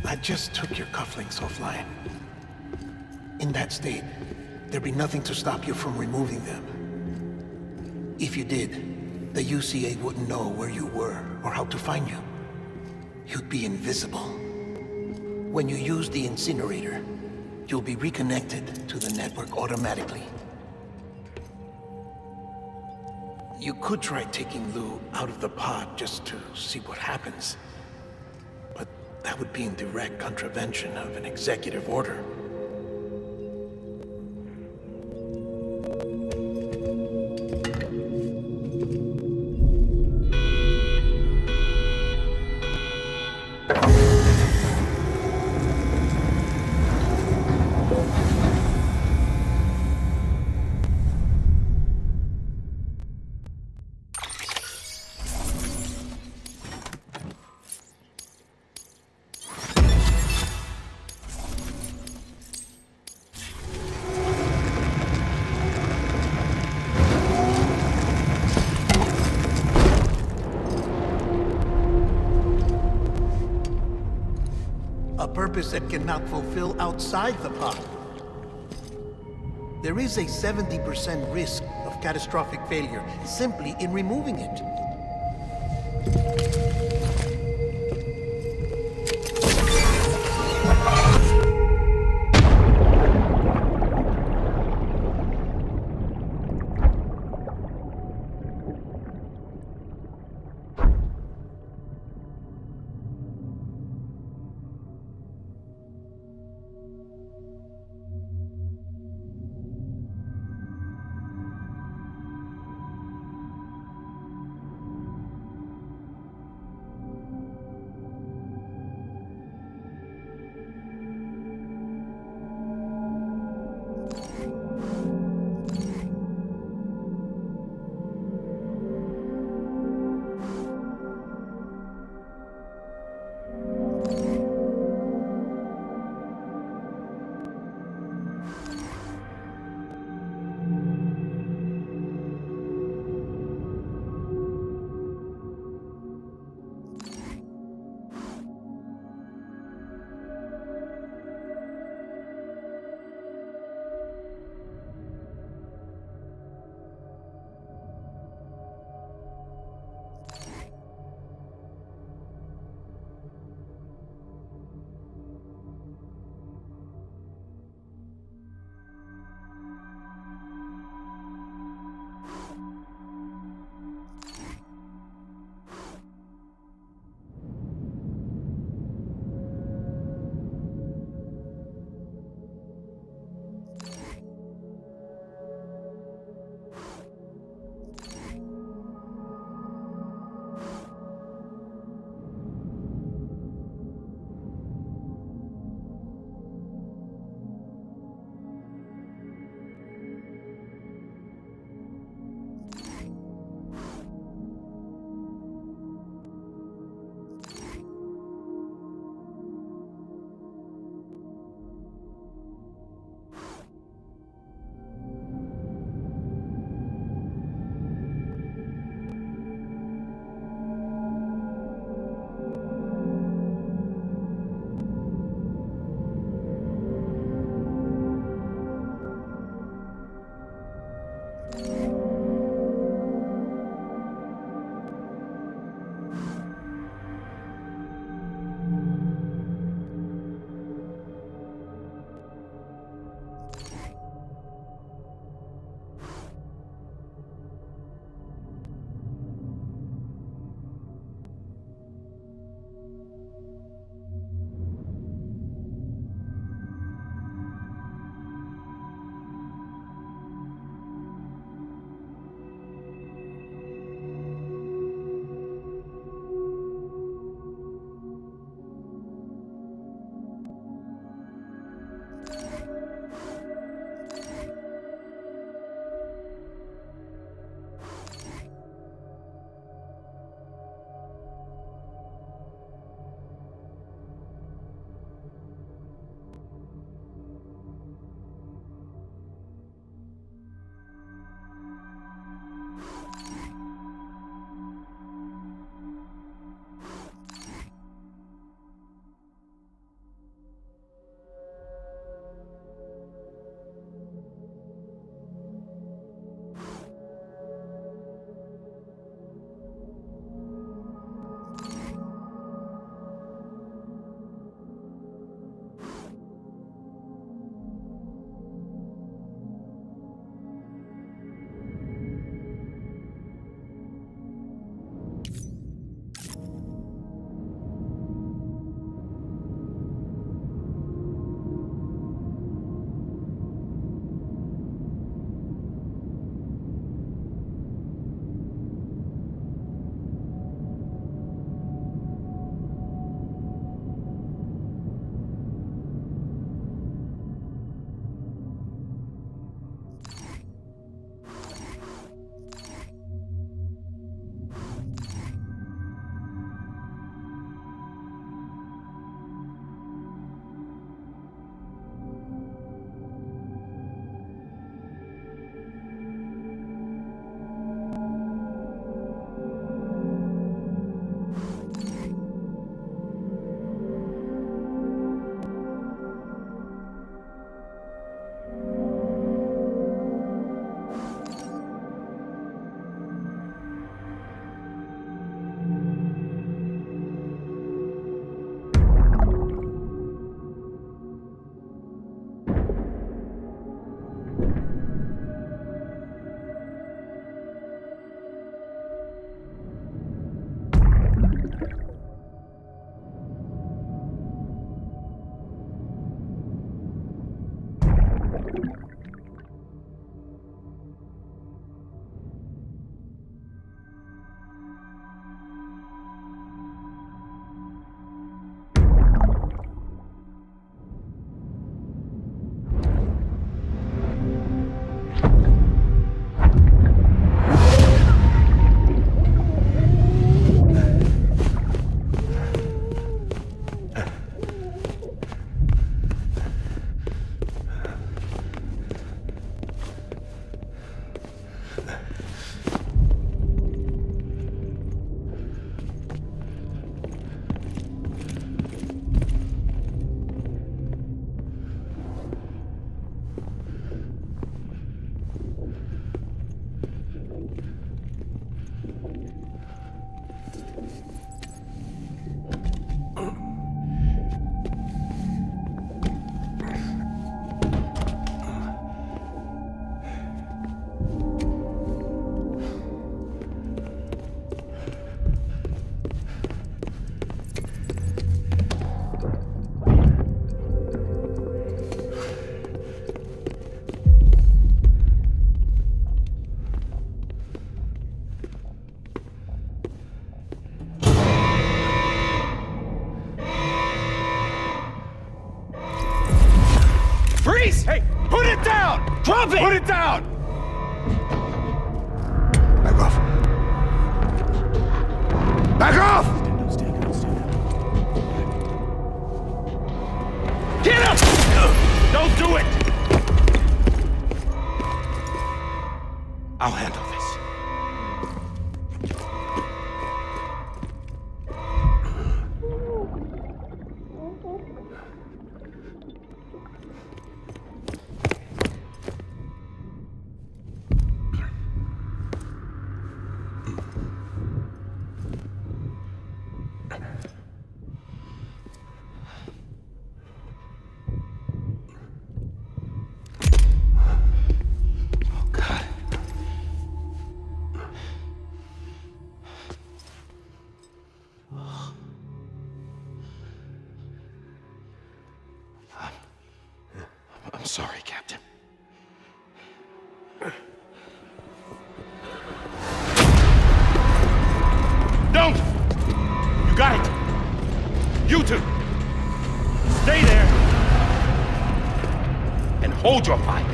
I just took your cufflinks offline. In that state, there'd be nothing to stop you from removing them. If you did, the UCA wouldn't know where you were or how to find you. You'd be invisible. When you use the incinerator, you'll be reconnected to the network automatically. You could try taking Lou out of the pod just to see what happens. But that would be in direct contravention of an executive order. purpose it cannot fulfill outside the pod. There is a 70% risk of catastrophic failure simply in removing it. Freeze! Hey, put it down! Drop it! Put it down! Back off. Back off! Get up! Don't do it! I'll handle this. I'm sorry, Captain. Don't! You got it! You two! Stay there! And hold your fire!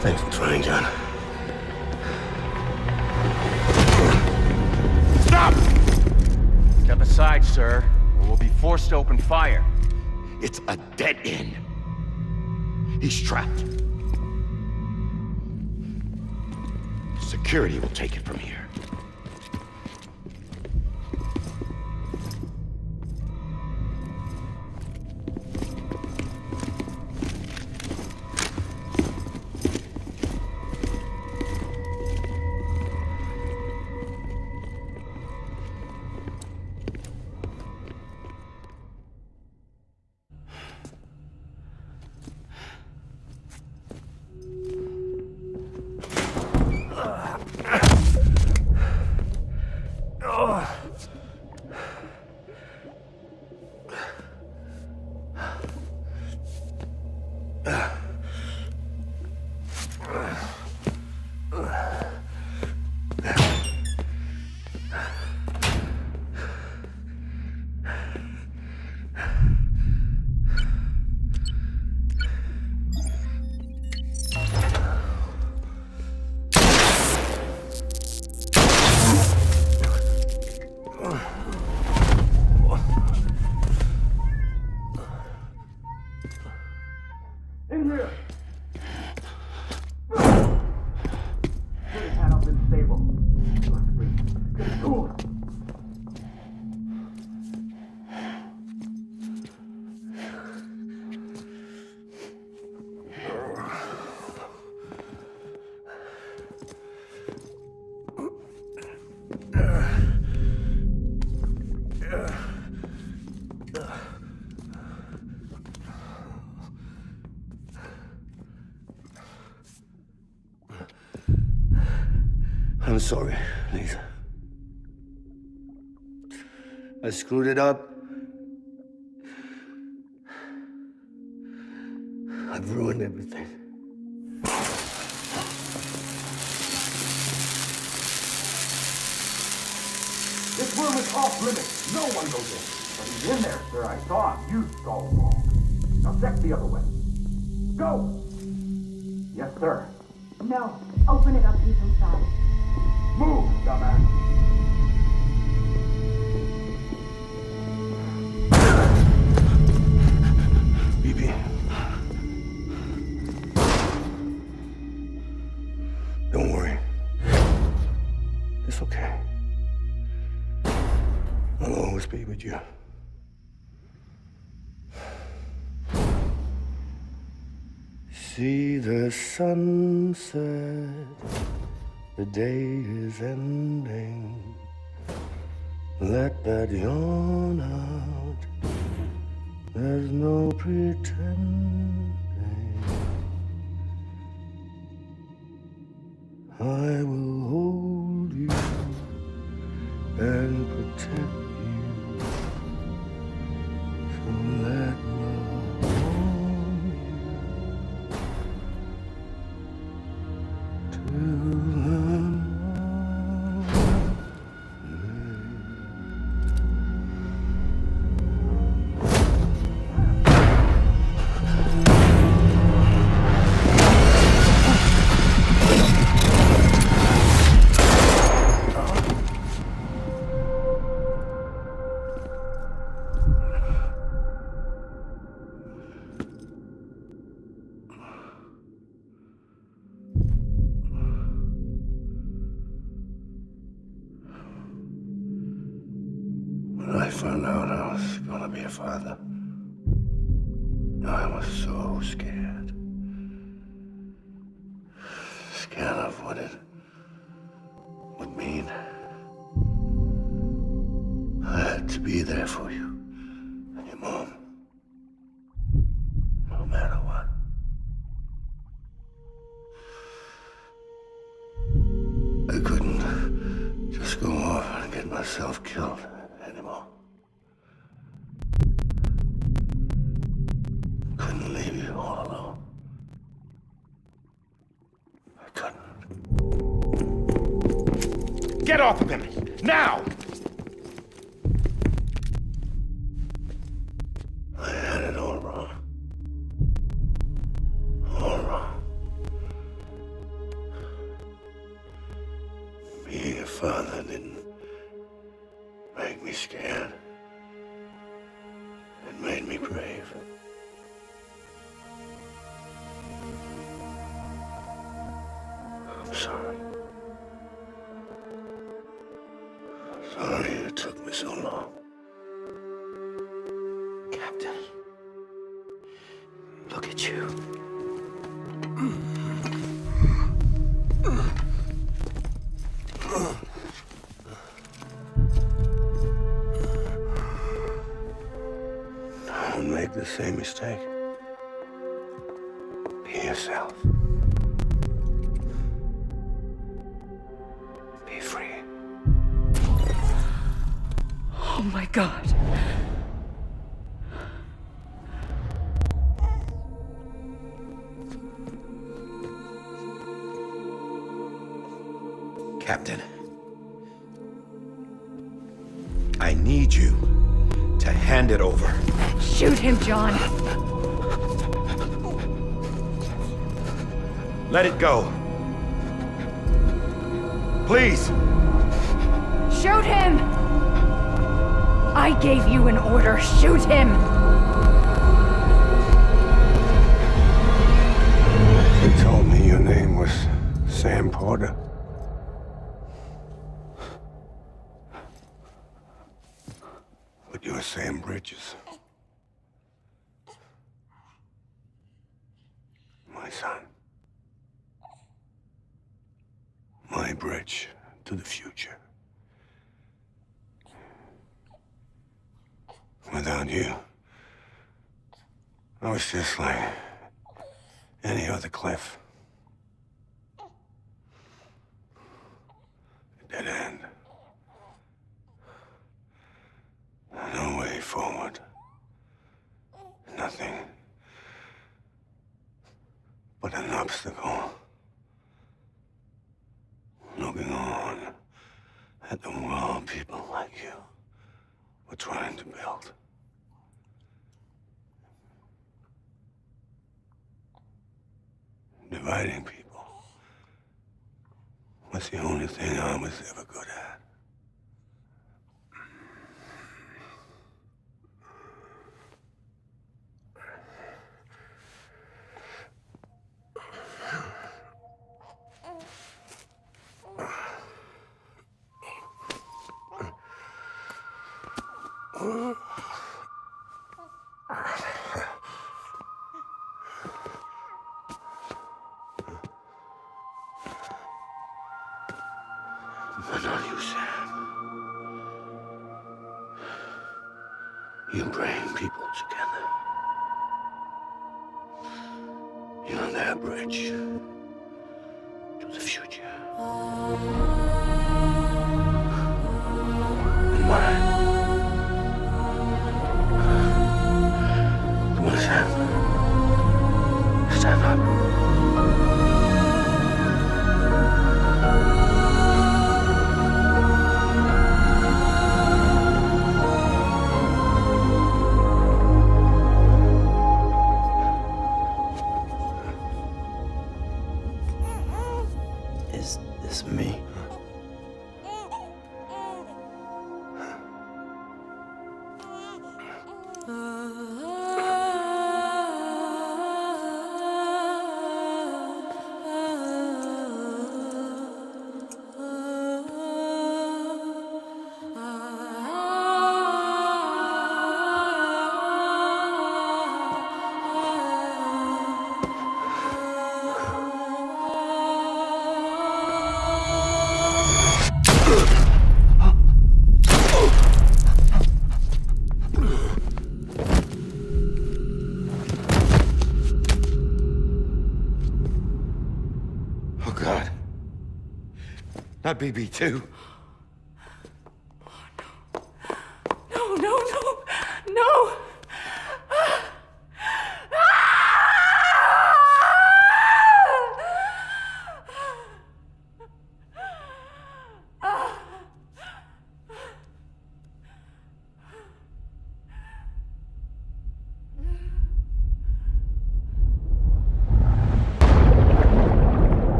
Thanks for trying, John. Stop! Step aside, sir, or we'll be forced to open fire. It's a dead end. He's trapped. Security will take it from here. In here! Put your hand up in the stable. Get a tool. I'm sorry, Lisa. I screwed it up. I've ruined everything. This room is off limits. No one goes in. But he's in there, sir. I saw him. You stalled wrong. Now check the other way. Go! Yes, sir. No. Open it up. He's inside. Move, dumbass. BB. Don't worry. It's okay. I'll always be with you. See the sunset, the day is ending. Let that yawn out, there's no pretending. I will hold you and protect you. So let love warm you till the When I found out I was gonna be a father, I was so scared. Scared of what it would mean. I had to be there for you and your mom, no matter what. I couldn't just go off and get myself killed anymore. Couldn't leave you all alone. I couldn't. Get off of him! Now! I had it all wrong. All wrong. Being a father didn't make me scared. It made me brave. I'm sorry. Sorry it took me so long. Captain, look at you. Don't make the same mistake. Be yourself. Be free. Oh my God. Captain, I need you to hand it over. Shoot him, John. Let it go. Please. Shoot him! I gave you an order. Shoot him! You told me your name was Sam Porter. But you're Sam Bridges. My son. My bridge to the future. Without you, I was just like any other Cliff. A dead end. No way forward. Nothing but an obstacle. Looking on at the world people like you were trying to build. Dividing people was the only thing I was ever good at. But not you, Sam. You bring people together. You're on that bridge to the future. And mine. Come on, Sam. Stand up. Is this me? Oh, God. Not BB2. No, no, no, no!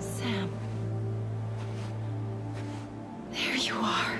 Sam. There you are.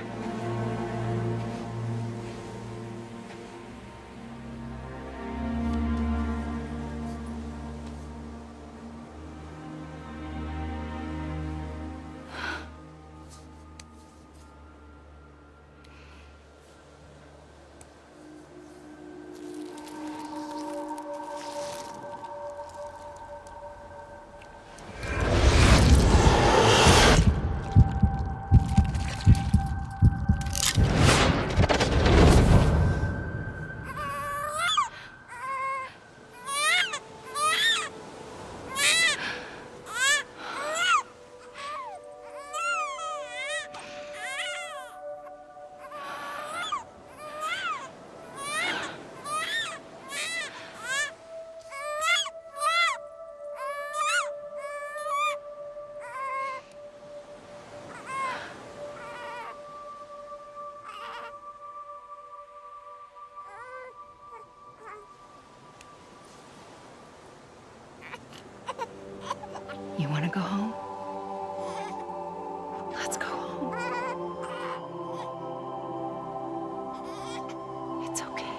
You want to go home? Let's go home. It's okay.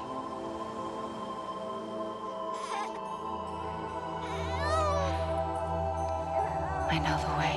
I know the way.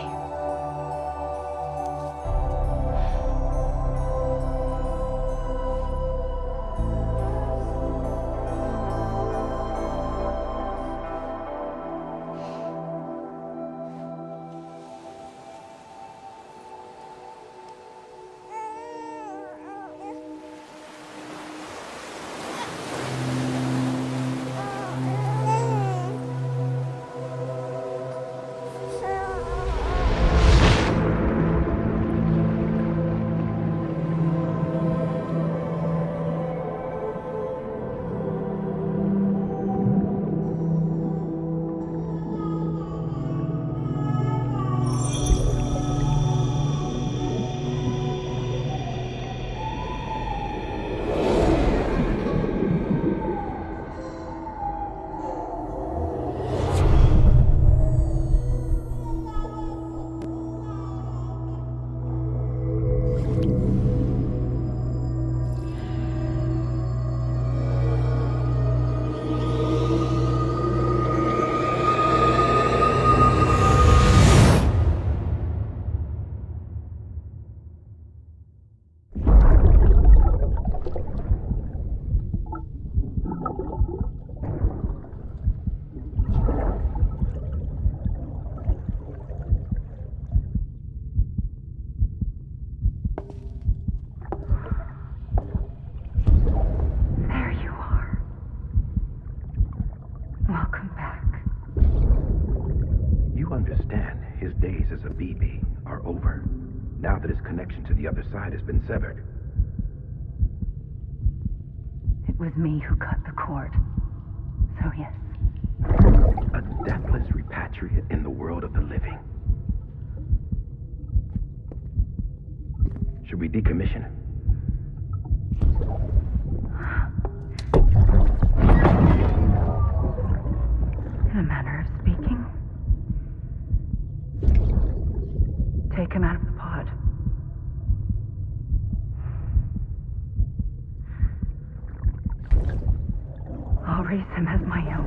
now that his connection to the other side has been severed. It was me who cut the cord. So yes. A deathless repatriate in the world of the living. Should we decommission it? In a manner of speaking. Take him out of the pod. I'll raise him as my own.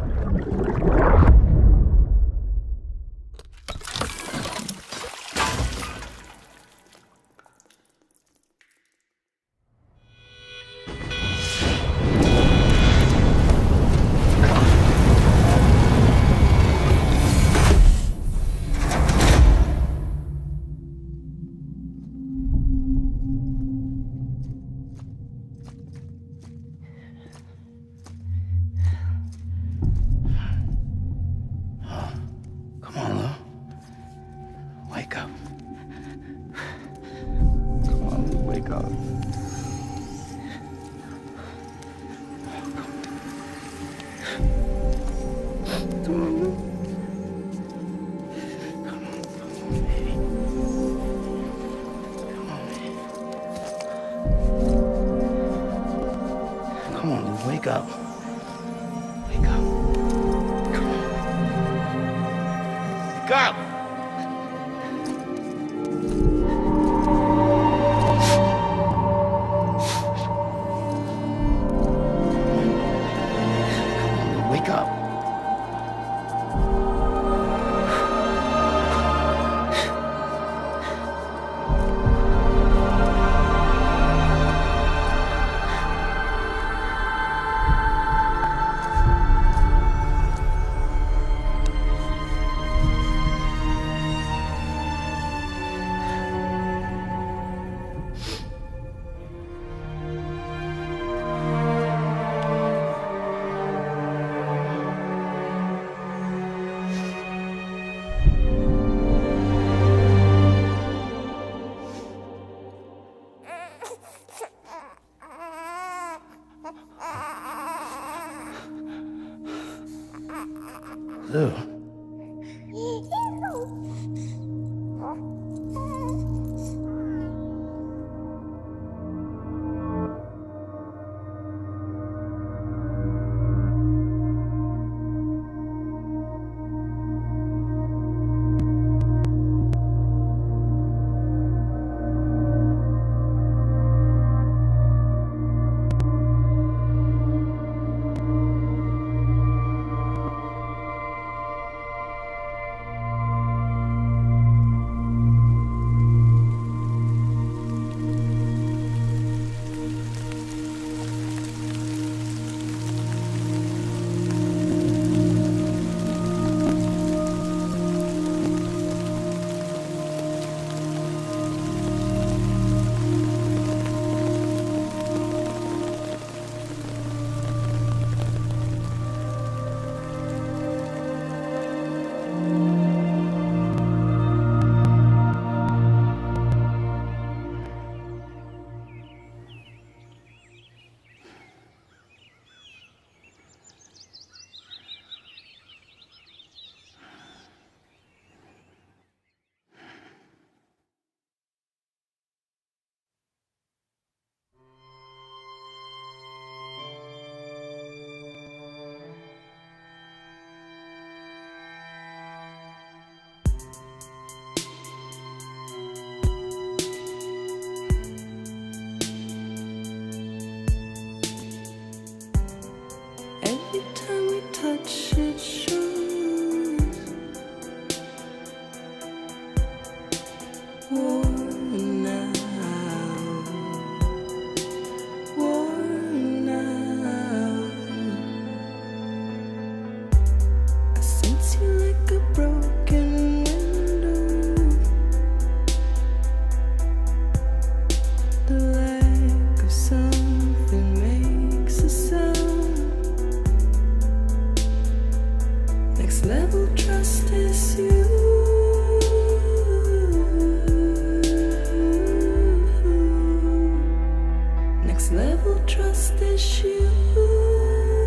Wake up. Wake up. Come on. Wake up! Come on, wake up. Ew. trust issues.